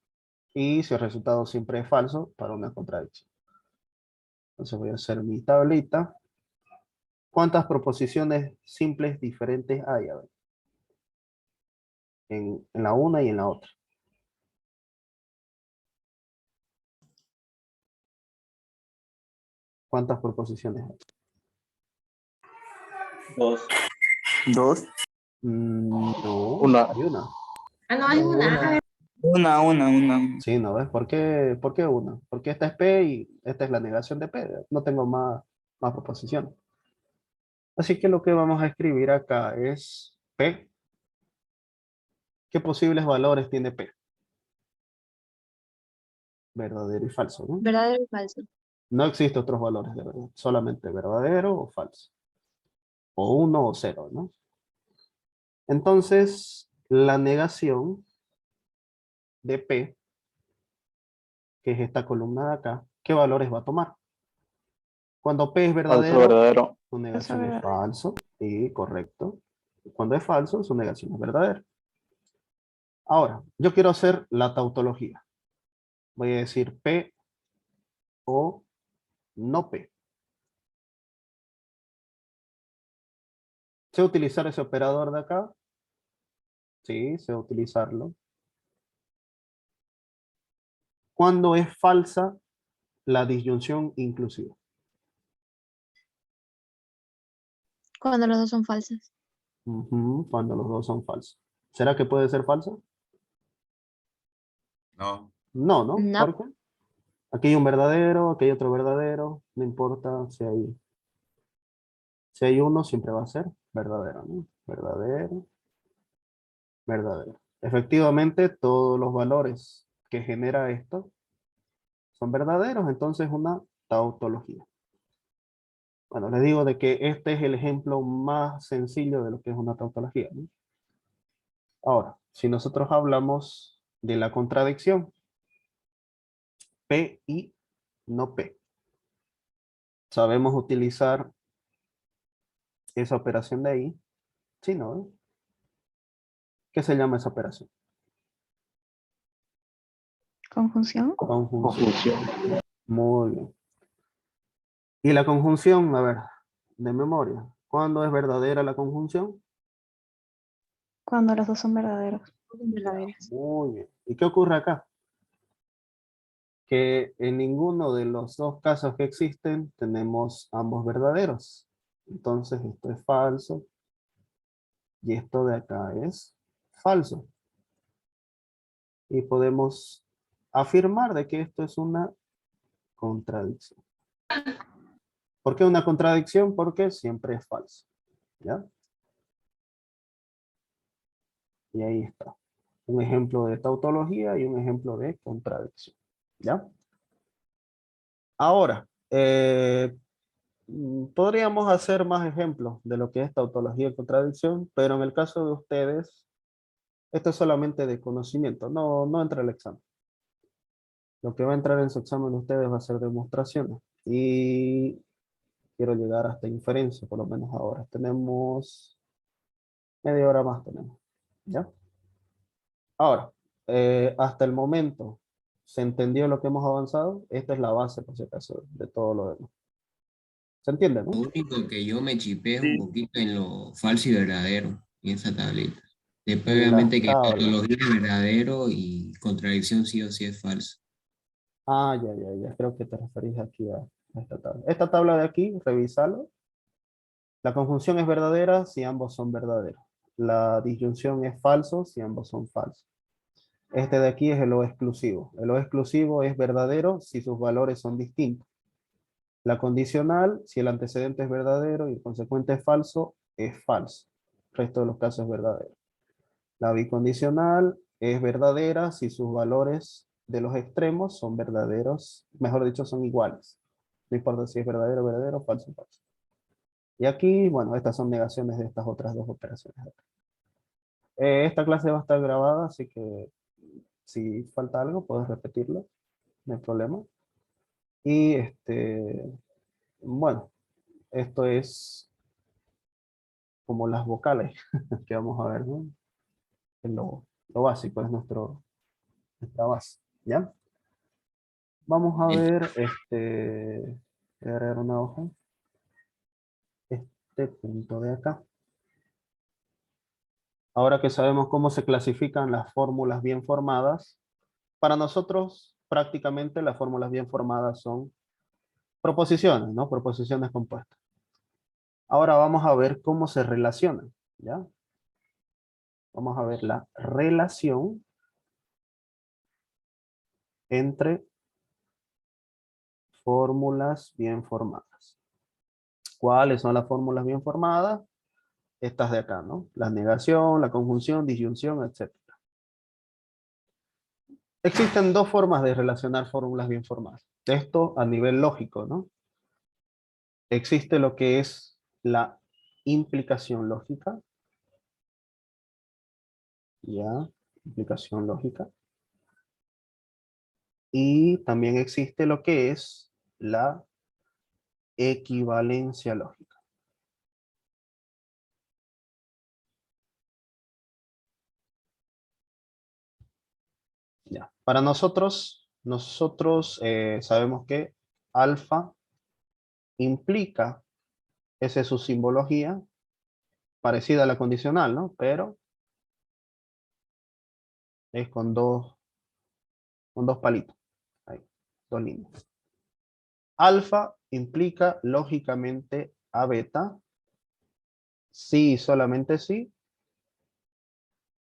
[SPEAKER 1] y si el resultado siempre es falso para una contradicción. Entonces voy a hacer mi tablita. ¿Cuántas proposiciones simples diferentes hay? A ver, en la una y en la otra. ¿Cuántas proposiciones hay?
[SPEAKER 3] Dos.
[SPEAKER 2] Dos.
[SPEAKER 1] No,
[SPEAKER 3] Una.
[SPEAKER 1] hay una.
[SPEAKER 5] Ah, no, es una.
[SPEAKER 2] Una.
[SPEAKER 1] Sí, ¿no ves? ¿Por qué una? Porque esta es P y esta es la negación de P. No tengo más proposiciones. Así que lo que vamos a escribir acá es P. ¿Qué posibles valores tiene P? Verdadero y falso, ¿no?
[SPEAKER 4] ¿Verdadero o falso?
[SPEAKER 1] No existen otros valores de verdad, solamente verdadero o falso. O 1 o 0, ¿no? Entonces, la negación de P, que es esta columna de acá, ¿qué valores va a tomar? Cuando P es
[SPEAKER 6] Falso,
[SPEAKER 1] verdadero,
[SPEAKER 6] verdadero.
[SPEAKER 1] su negación es
[SPEAKER 4] verdadero.
[SPEAKER 1] falso. Y correcto. Cuando es falso, su negación es verdadera. Ahora, yo quiero hacer la tautología. Voy a decir P o no P. ¿Sé utilizar ese operador de acá? Sí, sé utilizarlo. ¿Cuándo es falsa la disyunción inclusiva?
[SPEAKER 4] Cuando los dos son falsos.
[SPEAKER 1] Ujú, cuando los dos son falsos. ¿Será que puede ser falsa?
[SPEAKER 7] No.
[SPEAKER 1] No, ¿no?
[SPEAKER 4] No.
[SPEAKER 1] ¿Por qué? Aquí hay un verdadero, aquí hay otro verdadero. No importa si hay uno, siempre va a ser verdadero, ¿no? Verdadero, verdadero. Efectivamente, todos los valores que genera esto son verdaderos, entonces una tautología. Bueno, les digo de que este es el ejemplo más sencillo de lo que es una tautología, ¿no? Ahora, si nosotros hablamos de la contradicción, P y no P, sabemos utilizar esa operación de ahí, ¿sí, no? ¿Qué se llama esa operación?
[SPEAKER 4] Conjunción.
[SPEAKER 1] Conjunción. Muy bien. Y la conjunción, a ver, de memoria, ¿cuándo es verdadera la conjunción?
[SPEAKER 4] Cuando los dos son verdaderos. Verdaderos.
[SPEAKER 1] Muy bien. ¿Y qué ocurre acá? Que en ninguno de los dos casos que existen tenemos ambos verdaderos. Entonces esto es falso y esto de acá es falso. Y podemos afirmar de que esto es una contradicción. ¿Por qué una contradicción? Porque siempre es falso. ¿Ya? Y ahí está. Un ejemplo de tautología y un ejemplo de contradicción. ¿Ya? Ahora, podríamos hacer más ejemplos de lo que es tautología y contradicción, pero en el caso de ustedes, esto es solamente de conocimiento, no entra el examen. Lo que va a entrar en su examen de ustedes va a ser demostraciones. Y quiero llegar hasta inferencia, por lo menos ahora. Tenemos media hora más, tenemos. ¿Ya? Ahora, hasta el momento, ¿se entendió lo que hemos avanzado? Esta es la base, por si acaso, de todo lo demás. ¿Se entiende, no?
[SPEAKER 7] Lo único que yo me chipé es un
[SPEAKER 6] Sí.
[SPEAKER 7] poquito en lo falso y verdadero, en esa tablita. Después,
[SPEAKER 1] En la
[SPEAKER 7] obviamente, que
[SPEAKER 1] tabla.
[SPEAKER 7] tautología es verdadero y contradicción sí o sí es falso.
[SPEAKER 1] Ah, ya. Creo que te referís aquí a esta tabla. Esta tabla de aquí, revísalo. La conjunción es verdadera si ambos son verdaderos. La disyunción es falso si ambos son falsos. Este de aquí es el O exclusivo. El O exclusivo es verdadero si sus valores son distintos. La condicional, si el antecedente es verdadero y el consecuente es falso, es falso. El resto de los casos es verdadero. La bicondicional es verdadera si sus valores de los extremos son verdaderos, mejor dicho, son iguales. No importa si es verdadero, verdadero, falso, falso. Y aquí, bueno, estas son negaciones de estas otras dos operaciones. Esta clase va a estar grabada, así que si falta algo, puedes repetirlo, no hay problema. Y bueno, esto es como las vocales que vamos a ver, ¿no? Es lo básico, es nuestra base, ¿ya? Vamos a ver, voy a agregar una hoja, este punto de acá. Ahora que sabemos cómo se clasifican las fórmulas bien formadas, para nosotros prácticamente las fórmulas bien formadas son proposiciones, ¿no? Proposiciones compuestas. Ahora vamos a ver cómo se relacionan, ¿ya? Vamos a ver la relación entre fórmulas bien formadas. ¿Cuáles son las fórmulas bien formadas? Estas de acá, ¿no? La negación, la conjunción, disyunción, etc. Existen dos formas de relacionar fórmulas bien formadas. Esto a nivel lógico, ¿no? Existe lo que es la implicación lógica. Ya, implicación lógica. Y también existe lo que es la equivalencia lógica. Ya. Para nosotros sabemos que alfa implica, esa es su simbología, parecida a la condicional, ¿no? Pero es con dos palitos. Ahí, dos líneas. Alfa implica lógicamente a beta. Sí y solamente sí.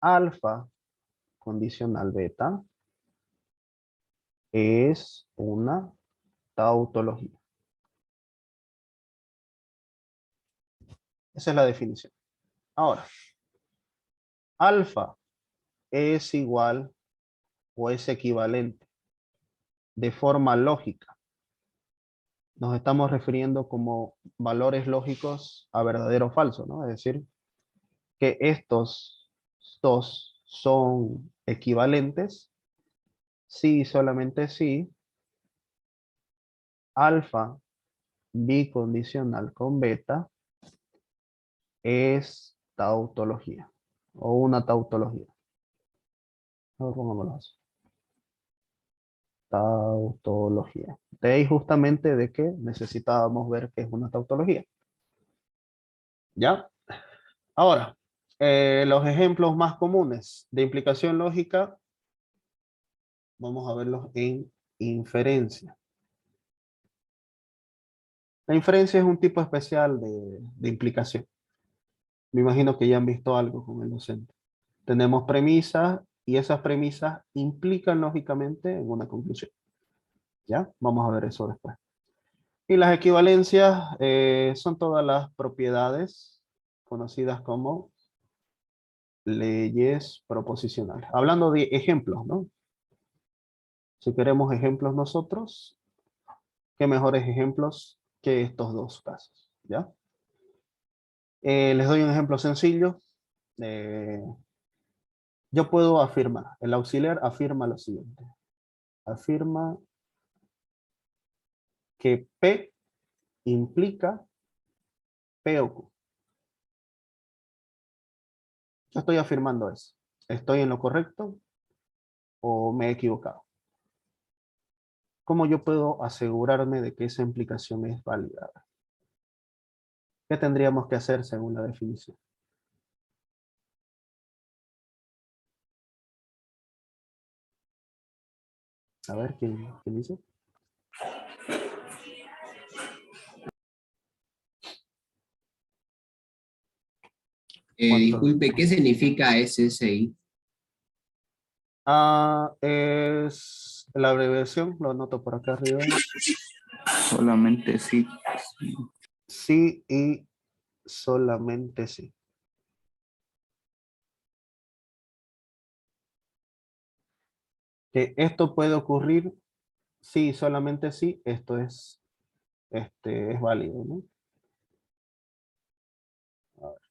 [SPEAKER 1] Alfa condicional beta es una tautología. Esa es la definición. Ahora, alfa es igual o es equivalente de forma lógica. Nos estamos refiriendo como valores lógicos a verdadero o falso, ¿no? Es decir, que estos dos son equivalentes, sí, solamente sí, alfa bicondicional con beta es tautología o una tautología. Ahora pongámoslo así. Tautología. De ahí justamente de que necesitábamos ver qué es una tautología. ¿Ya? Ahora, los ejemplos más comunes de implicación lógica, vamos a verlos en inferencia. La inferencia es un tipo especial de implicación. Me imagino que ya han visto algo con el docente. Tenemos premisas y esas premisas implican lógicamente en una conclusión. ¿Ya? Vamos a ver eso después. Y las equivalencias son todas las propiedades conocidas como leyes proposicionales. Hablando de ejemplos, ¿no? Si queremos ejemplos nosotros, ¿qué mejores ejemplos que estos dos casos? ¿Ya? Les doy un ejemplo sencillo. Yo puedo afirmar, el auxiliar afirma lo siguiente. Afirma que P implica P o Q. Yo estoy afirmando eso. ¿Estoy en lo correcto o me he equivocado? ¿Cómo yo puedo asegurarme de que esa implicación es válida? ¿Qué tendríamos que hacer según la definición? A ver, ¿quién dice? ¿Cuánto?
[SPEAKER 7] Disculpe, ¿qué significa SSI?
[SPEAKER 1] Es la abreviación, lo anoto por acá arriba.
[SPEAKER 2] Solamente sí.
[SPEAKER 1] Sí y solamente sí. Que esto puede ocurrir sí y solamente sí, esto es válido, ¿no? A ver.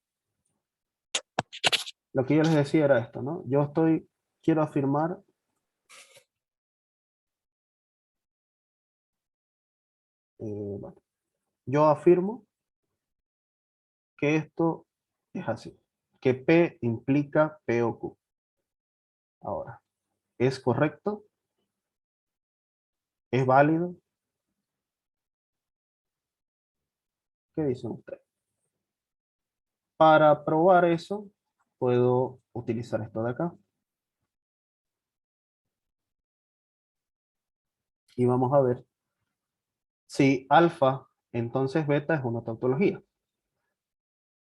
[SPEAKER 1] Lo que yo les decía era esto, ¿no? Quiero afirmar bueno, yo afirmo que esto es así, que P implica P o Q. Ahora, ¿es correcto? ¿Es válido? ¿Qué dicen ustedes? Para probar eso, puedo utilizar esto de acá. Y vamos a ver si alfa, entonces beta es una tautología.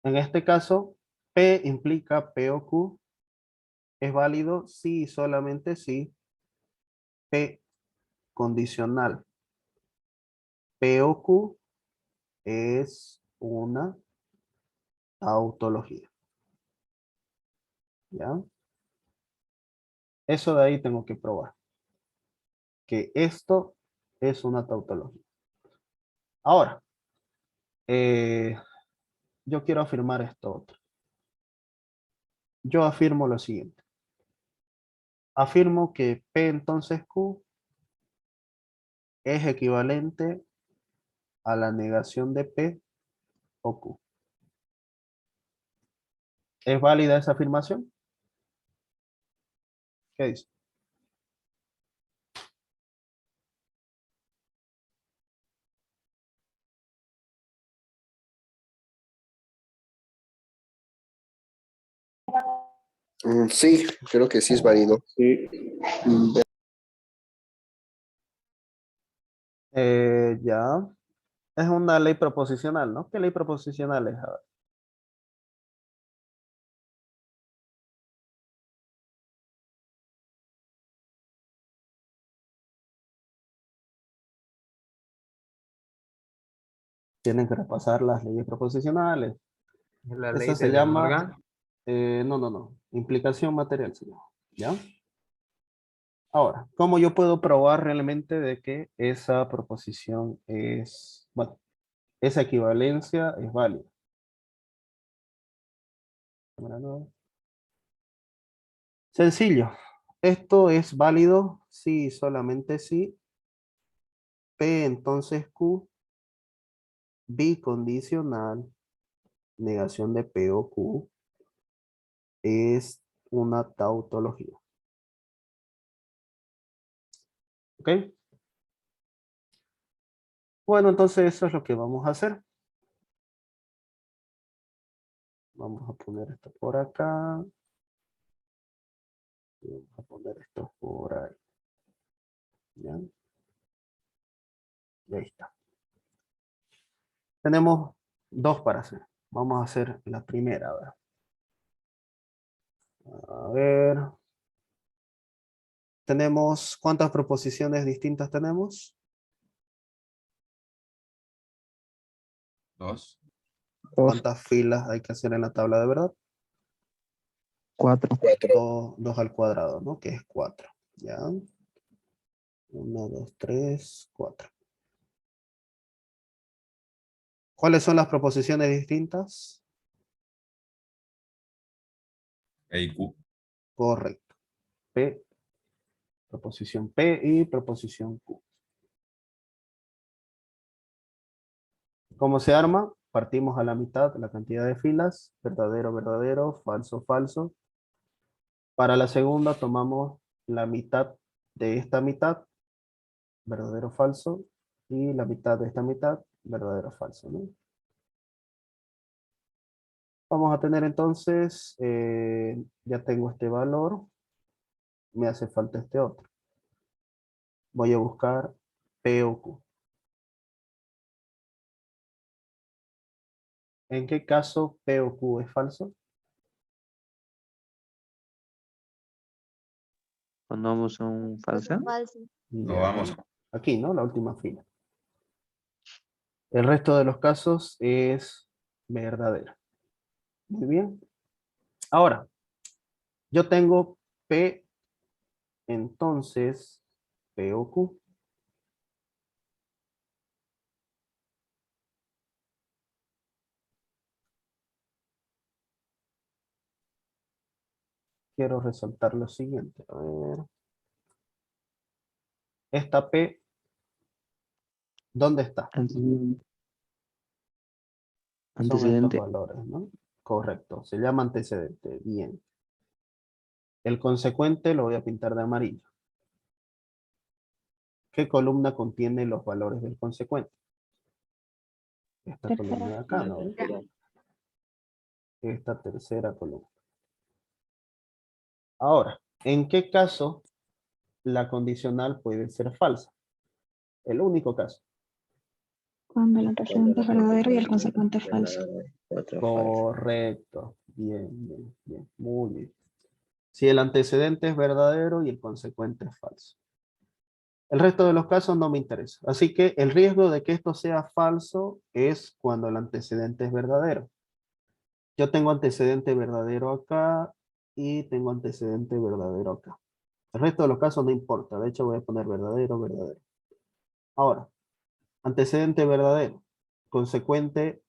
[SPEAKER 1] En este caso, P implica P o Q. ¿Es válido? Sí, solamente sí. P condicional P o Q es una tautología. ¿Ya? Eso de ahí tengo que probar. que esto es una tautología. Ahora, yo quiero afirmar esto otro. Yo afirmo lo siguiente. Afirmo que P entonces Q es equivalente a la negación de P o Q. ¿Es válida esa afirmación? ¿Qué dice?
[SPEAKER 6] Sí, creo que sí es válido.
[SPEAKER 1] Ya. Es una ley proposicional, ¿no? ¿Qué ley proposicional es? A ver. Tienen que repasar las leyes proposicionales.
[SPEAKER 8] La
[SPEAKER 1] Esa
[SPEAKER 8] ley
[SPEAKER 1] se
[SPEAKER 8] de De
[SPEAKER 1] llama,
[SPEAKER 8] Morgan.
[SPEAKER 1] no. Implicación material se llama. ¿Ya? Ahora, ¿cómo yo puedo probar realmente de que esa proposición es, bueno, esa equivalencia es válida? Cámara nueva. Sencillo. Esto es válido si solamente si P entonces Q bicondicional negación de P o Q es una tautología. ¿Ok? Bueno, entonces eso es lo que vamos a hacer. Vamos a poner esto por acá. Y vamos a poner esto por ahí. ¿Ya? Y ahí está. Tenemos dos para hacer. Vamos a hacer la primera. A ver. Tenemos, ¿cuántas proposiciones distintas tenemos?
[SPEAKER 2] 2.
[SPEAKER 1] ¿Cuántas filas hay que hacer en la tabla de verdad?
[SPEAKER 9] 4.
[SPEAKER 1] 2 al cuadrado, ¿no? Que es 4. ¿Ya? 1, 2, 3, 4. ¿Cuáles son las proposiciones distintas?
[SPEAKER 2] E y Q.
[SPEAKER 1] Correcto. P, proposición P y proposición Q. ¿Cómo se arma? Partimos a la mitad la cantidad de filas, verdadero, verdadero, falso, falso. Para la segunda tomamos la mitad de esta mitad, verdadero, falso, y la mitad de esta mitad, verdadero, falso, ¿no? Vamos a tener entonces, ya tengo este valor, me hace falta este otro. Voy a buscar P o Q. ¿En qué caso P o Q es falso?
[SPEAKER 9] Cuando vamos a un falso.
[SPEAKER 4] Falso.
[SPEAKER 2] No
[SPEAKER 1] Ya.
[SPEAKER 2] vamos.
[SPEAKER 1] Aquí, ¿no? La última fila. El resto de los casos es verdadero. Muy bien. Ahora, yo tengo P, entonces, P o Q. Quiero resaltar lo siguiente. A ver. Esta P, ¿dónde está?
[SPEAKER 9] Antecedente.
[SPEAKER 1] Son estos
[SPEAKER 9] Antecedente.
[SPEAKER 1] valores, ¿no? Correcto. Se llama antecedente. Bien. El consecuente lo voy a pintar de amarillo. ¿Qué columna contiene los valores del consecuente? Esta columna de acá, ¿no? Esta tercera columna. Ahora, ¿en qué caso la condicional puede ser falsa? El único caso.
[SPEAKER 10] Cuando el antecedente es verdadero y el consecuente es falso.
[SPEAKER 1] Correcto. Bien, bien, bien. Muy bien. Si el antecedente es verdadero y el consecuente es falso. El resto de los casos no me interesa. Así que el riesgo de que esto sea falso es cuando el antecedente es verdadero. Yo tengo antecedente verdadero acá y tengo antecedente verdadero acá. El resto de los casos no importa. De hecho, voy a poner verdadero, verdadero. Ahora, antecedente verdadero. Consecuente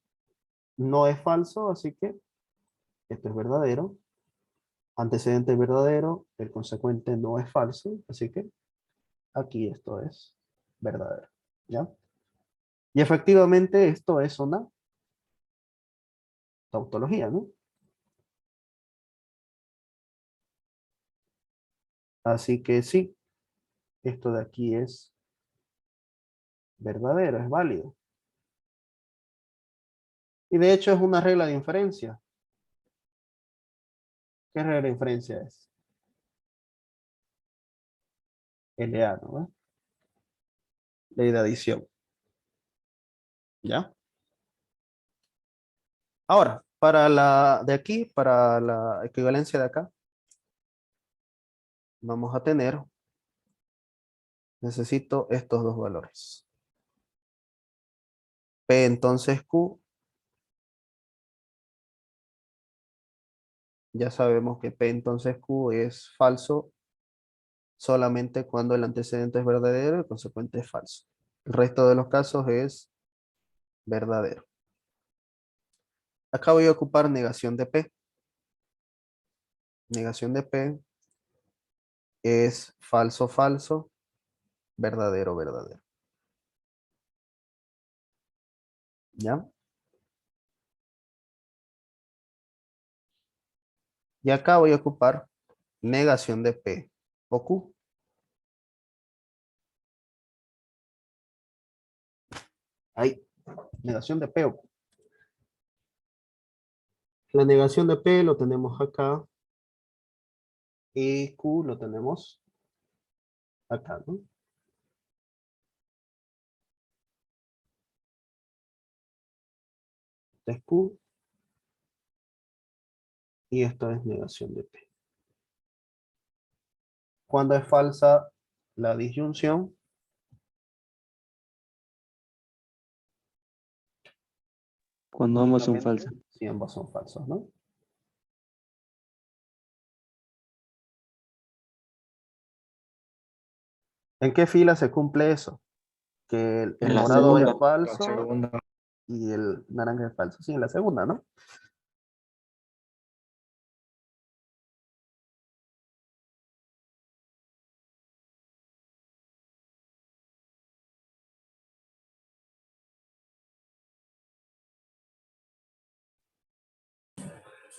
[SPEAKER 1] no es falso, así que esto es verdadero. Antecedente verdadero, el consecuente no es falso, así que aquí esto es verdadero. ¿Ya? Y efectivamente esto es una tautología, ¿no? Así que sí, esto de aquí es verdadero, es válido. Y de hecho es una regla de inferencia. ¿Qué regla de inferencia es? LA, ¿no? Ley de adición. ¿Ya? Ahora, para la de aquí, para la equivalencia de acá, vamos a tener, necesito estos dos valores. P entonces Q, ya sabemos que P entonces Q es falso solamente cuando el antecedente es verdadero y el consecuente es falso. El resto de los casos es verdadero. Acá voy a ocupar negación de P. Negación de P es falso, falso, verdadero, verdadero. ¿Ya? Y acá voy a ocupar negación de P o Q. Ahí, negación de P o Q. La negación de P lo tenemos acá y Q lo tenemos acá, ¿no? Este es Q y esto es negación de P. Cuando es falsa la disyunción,
[SPEAKER 9] Cuando ambos son falsos.
[SPEAKER 1] si ambos son falsos, ¿no? ¿En qué fila se cumple eso? Que el
[SPEAKER 3] En la
[SPEAKER 1] morado es
[SPEAKER 3] segunda.
[SPEAKER 1] falso
[SPEAKER 3] La segunda.
[SPEAKER 1] y el naranja es falso. Sí, en la segunda, ¿no?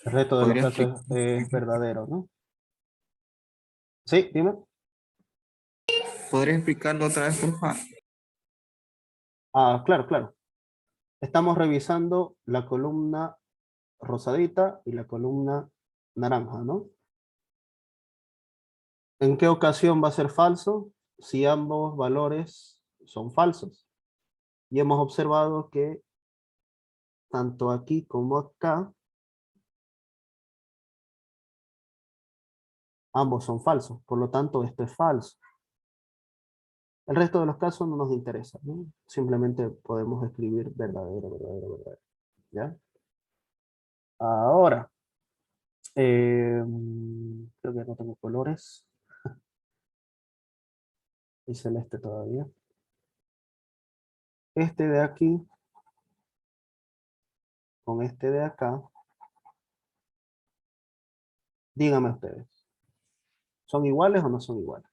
[SPEAKER 1] El resto de los
[SPEAKER 2] ¿Podría
[SPEAKER 1] casos es verdadero, ¿no? Sí, dime.
[SPEAKER 2] ¿Podrías explicarlo otra vez, por favor?
[SPEAKER 1] Ah, claro, claro. Estamos revisando la columna rosadita y la columna naranja, ¿no? ¿En qué ocasión va a ser falso? Si ambos valores son falsos. Y hemos observado que tanto aquí como acá, ambos son falsos. Por lo tanto, esto es falso. El resto de los casos no nos interesa, ¿no? Simplemente podemos escribir verdadero, verdadero, verdadero. ¿Ya? Ahora, creo que no tengo colores. Y celeste todavía. Este de aquí con este de acá. Díganme ustedes. ¿Son iguales o no son iguales?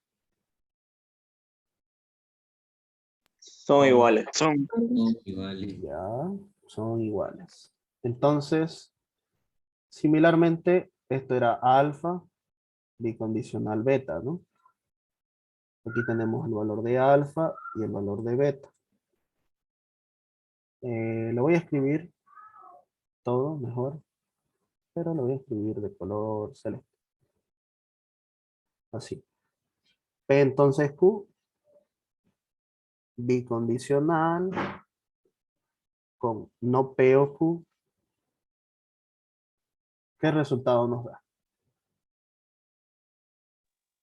[SPEAKER 8] Son iguales.
[SPEAKER 7] Igual.
[SPEAKER 1] Ya, son iguales. Entonces, similarmente, esto era alfa bicondicional beta, ¿no? Aquí tenemos el valor de alfa y el valor de beta. Lo voy a escribir todo mejor, pero lo voy a escribir de color celeste. Así. P entonces Q, bicondicional, con no P o Q. ¿Qué resultado nos da?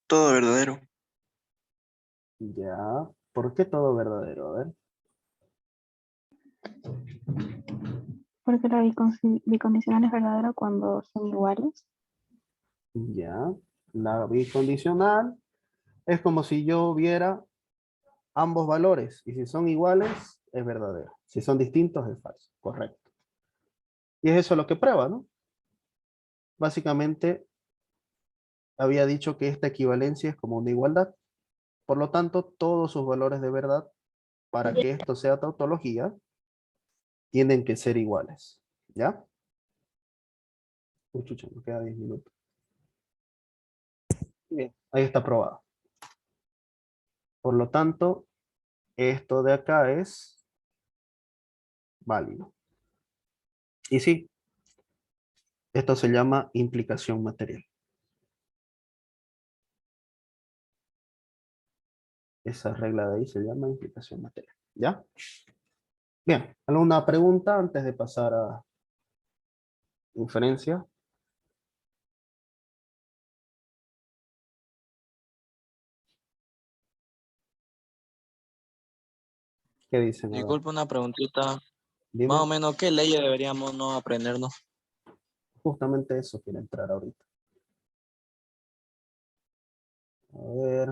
[SPEAKER 8] Todo verdadero.
[SPEAKER 1] Ya, ¿por qué todo verdadero? A ver.
[SPEAKER 10] Porque la bicondicional es verdadera cuando son iguales.
[SPEAKER 1] Ya, la bicondicional Es como si yo viera ambos valores y si son iguales, es verdadero. Si son distintos, es falso. Correcto. Y es eso lo que prueba, ¿no? Básicamente, había dicho que esta equivalencia es como una igualdad. Por lo tanto, todos sus valores de verdad, para que esto sea tautología, tienen que ser iguales. ¿Ya? Uy, chucha, me queda 10 minutos. Bien, ahí está probado. Por lo tanto, esto de acá es válido. Y sí, esto se llama implicación material. Esa regla de ahí se llama implicación material. ¿Ya? Bien, ¿alguna pregunta antes de pasar a inferencia? ¿Qué dicen? A ver,
[SPEAKER 8] Disculpe una preguntita.
[SPEAKER 1] dime.
[SPEAKER 8] Más o menos, ¿qué leyes deberíamos no aprendernos?
[SPEAKER 1] Justamente eso quiero entrar ahorita. A ver,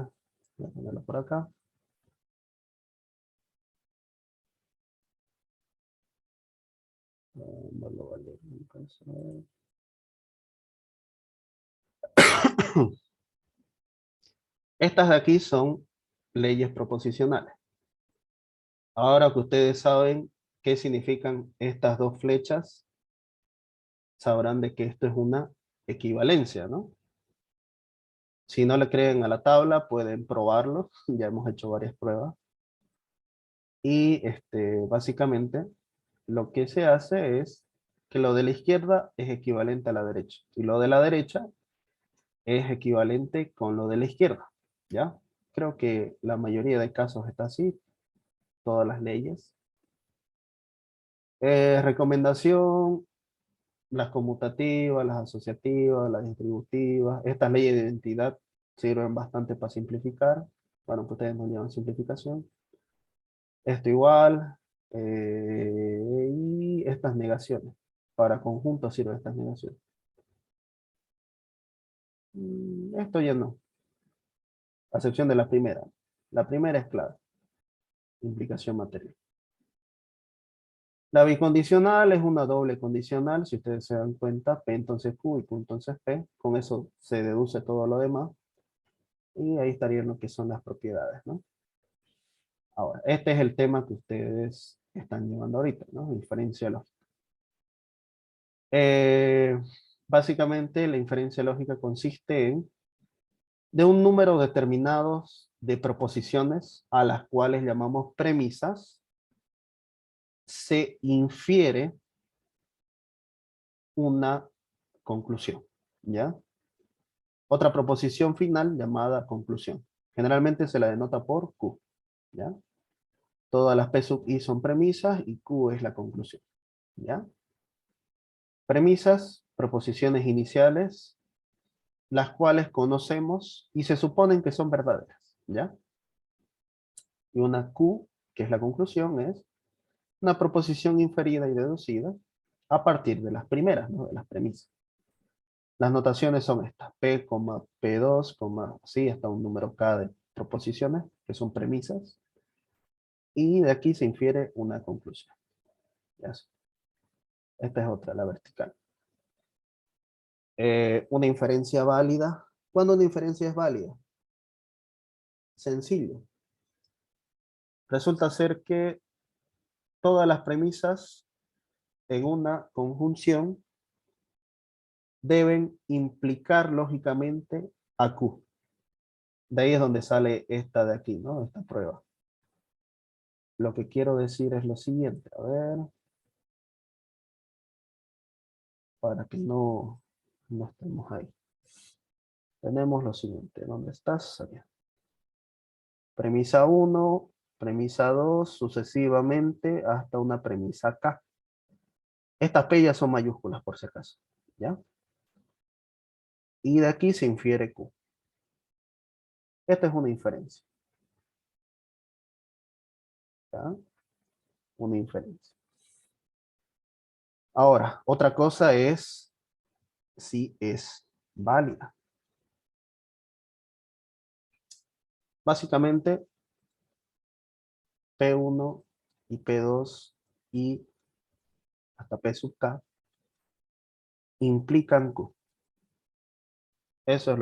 [SPEAKER 1] voy a ponerlo por acá. No lo voy a leer nunca, eso. Estas de aquí son leyes proposicionales. Ahora que ustedes saben qué significan estas dos flechas, sabrán de que esto es una equivalencia, ¿no? Si no le creen a la tabla, pueden probarlo. Ya hemos hecho varias pruebas. Y básicamente lo que se hace es que lo de la izquierda es equivalente a la derecha. Y lo de la derecha es equivalente con lo de la izquierda. ¿Ya? Creo que la mayoría de casos está así. Todas las leyes. Recomendación, las conmutativas, las asociativas, las distributivas. Estas leyes de identidad sirven bastante para simplificar. Bueno, que ustedes no llevan simplificación. Esto igual. Y estas negaciones. Para conjuntos sirven estas negaciones. Esto ya no. A excepción de la primera. La primera es clara. Implicación material. La bicondicional es una doble condicional. Si ustedes se dan cuenta, P entonces Q y Q entonces P. Con eso se deduce todo lo demás. Y ahí estarían lo que son las propiedades, ¿no? Ahora, este es el tema que ustedes están llevando ahorita, ¿no? Inferencia lógica. Básicamente, la inferencia lógica consiste en de un número determinado de proposiciones a las cuales llamamos premisas, se infiere una conclusión, ¿ya? Otra proposición final llamada conclusión. Generalmente se la denota por Q, ¿ya? Todas las P sub I son premisas y Q es la conclusión, ¿ya? Premisas, proposiciones iniciales, las cuales conocemos y se suponen que son verdaderas, ¿ya? Y una Q, que es la conclusión, es una proposición inferida y deducida a partir de las primeras, ¿no? De las premisas. Las notaciones son estas, P, P2, así hasta un número K de proposiciones, que son premisas, y de aquí se infiere una conclusión. ¿Ya? Esta es otra, la vertical. Una inferencia válida. ¿Cuándo una inferencia es válida? Sencillo. Resulta ser que todas las premisas en una conjunción deben implicar lógicamente a Q. De ahí es donde sale esta de aquí, ¿no? Esta prueba. Lo que quiero decir es lo siguiente. A ver. Para que no estemos ahí. Tenemos lo siguiente. ¿Dónde estás? Allá. Premisa 1, premisa 2, sucesivamente hasta una premisa K. Estas P ya son mayúsculas por si acaso. ¿Ya? Y de aquí se infiere Q. Esta es una inferencia. ¿Ya? Una inferencia. Ahora, otra cosa es si es válida. Básicamente, P1 y P2 y hasta P sub K implican Q. Eso es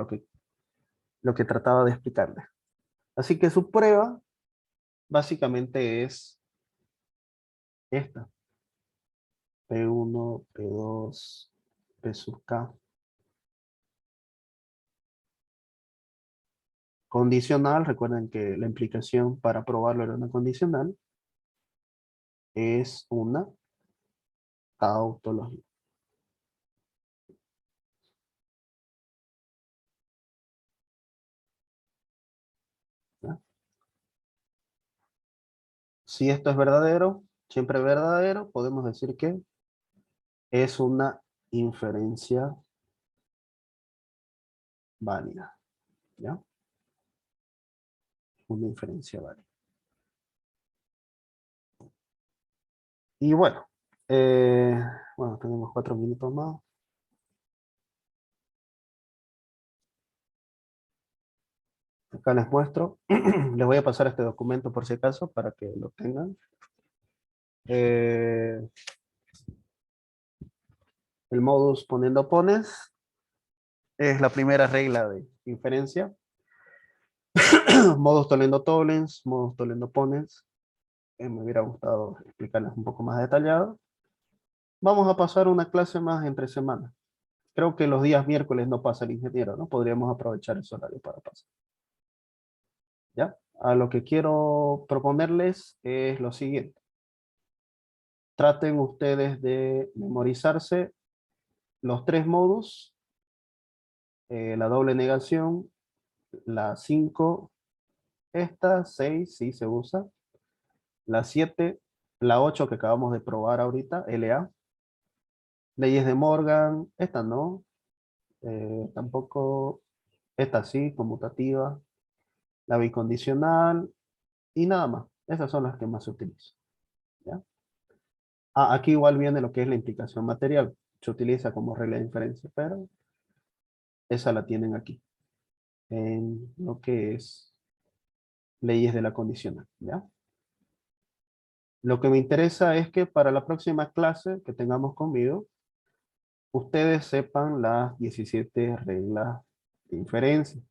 [SPEAKER 1] lo que trataba de explicarles. Así que su prueba básicamente es esta. P1, P2, P sub K. Condicional, recuerden que la implicación para probarlo era una condicional. Es una tautología. ¿Ya? Si esto es verdadero, siempre verdadero, podemos decir que es una inferencia válida. ¿Ya? Una inferencia válida. Y bueno, bueno, tenemos 4 minutos más. Acá les muestro. Les voy a pasar este documento por si acaso para que lo tengan. El modus poniendo pones es la primera regla de inferencia. Modus tollendo tollens, modus tollendo pones. Me hubiera gustado explicarles un poco más detallado. Vamos a pasar una clase más entre semanas. Creo que los días miércoles no pasa el ingeniero, ¿no? Podríamos aprovechar ese horario para pasar. ¿Ya? A lo que quiero proponerles es lo siguiente. Traten ustedes de memorizarse los 3 modus, la doble negación, la 5, esta, 6, sí se usa, la 7, la 8 que acabamos de probar ahorita, LA, leyes de Morgan, esta no, tampoco, esta sí, conmutativa, la bicondicional y nada más. Esas son las que más se utilizan. ¿Ya? Aquí igual viene lo que es la implicación material. Se utiliza como regla de inferencia, pero esa la tienen aquí, en lo que es leyes de la condicional. ¿Ya? Lo que me interesa es que para la próxima clase que tengamos conmigo, ustedes sepan las 17 reglas de inferencia.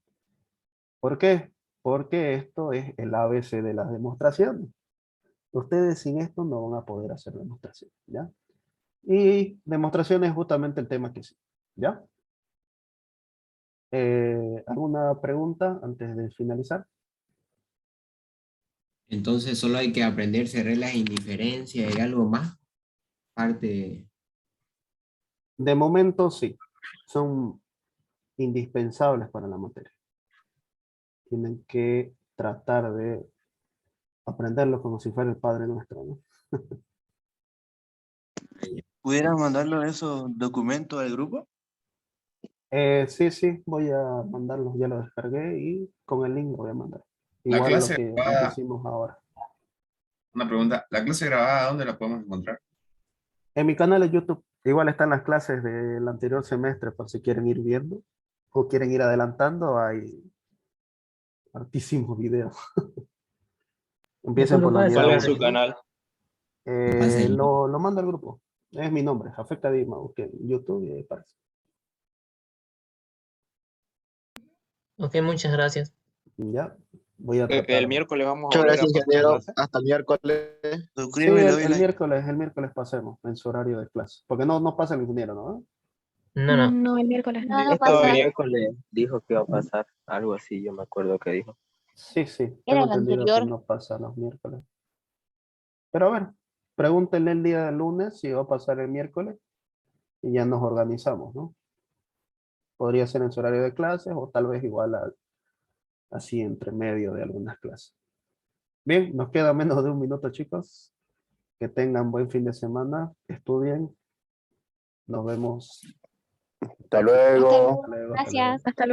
[SPEAKER 1] ¿Por qué? Porque esto es el ABC de las demostraciones. Ustedes sin esto no van a poder hacer demostraciones, ¿ya? Y demostración es justamente el tema que sí, ¿ya? ¿Alguna pregunta antes de finalizar?
[SPEAKER 7] Entonces solo hay que aprenderse reglas de indiferencia y algo más. Parte.
[SPEAKER 1] De momento sí, son indispensables para la materia. Tienen que tratar de aprenderlo como si fuera el Padre Nuestro, ¿no?
[SPEAKER 8] ¿Pudieras mandarlo esos documentos al grupo?
[SPEAKER 1] Sí, sí, voy a mandarlos, ya lo descargué y con el link lo voy a mandar.
[SPEAKER 11] La
[SPEAKER 1] Igual
[SPEAKER 11] clase
[SPEAKER 1] lo que
[SPEAKER 11] grabada,
[SPEAKER 1] hicimos ahora.
[SPEAKER 11] una pregunta, ¿la clase grabada dónde la podemos encontrar?
[SPEAKER 1] En mi canal de YouTube, igual están las clases del anterior semestre por si quieren ir viendo o quieren ir adelantando, hay hartísimos videos. Empiecen por la unidad
[SPEAKER 8] ¿Cuál es su
[SPEAKER 1] 1.
[SPEAKER 8] canal?
[SPEAKER 7] Pasa el link.
[SPEAKER 1] Lo mando al grupo. Es mi nombre, Jafet Kadima, busquen en YouTube y ahí aparece.
[SPEAKER 5] Ok, muchas gracias.
[SPEAKER 1] Ya, voy a
[SPEAKER 8] El
[SPEAKER 1] tratar.
[SPEAKER 8] miércoles vamos a
[SPEAKER 6] Muchas
[SPEAKER 8] volver a
[SPEAKER 6] gracias,
[SPEAKER 8] pasar
[SPEAKER 6] ingeniero.
[SPEAKER 8] clase.
[SPEAKER 6] Hasta el miércoles.
[SPEAKER 1] Sí,
[SPEAKER 8] Suscríbeme y le doy
[SPEAKER 1] el
[SPEAKER 8] like.
[SPEAKER 1] miércoles pasemos en su horario de clase. Porque no pasa el ingeniero, ¿no?
[SPEAKER 5] No, no.
[SPEAKER 10] No, el miércoles no.
[SPEAKER 4] No, no
[SPEAKER 9] Este
[SPEAKER 4] pasa.
[SPEAKER 9] miércoles dijo que iba a pasar, algo así, yo me acuerdo que dijo.
[SPEAKER 1] Sí, sí,
[SPEAKER 4] Era
[SPEAKER 1] tengo
[SPEAKER 4] el
[SPEAKER 1] entendido que
[SPEAKER 4] anterior.
[SPEAKER 1] no pasa los miércoles. Pero a ver, pregúntenle el día del lunes si va a pasar el miércoles y ya nos organizamos, ¿no? Podría ser en su horario de clases o tal vez igual así entre medio de algunas clases. Bien, nos queda menos de un minuto, chicos. Que tengan buen fin de semana, estudien. Nos vemos.
[SPEAKER 6] Hasta luego.
[SPEAKER 1] Hasta luego.
[SPEAKER 4] Gracias.
[SPEAKER 10] Hasta luego.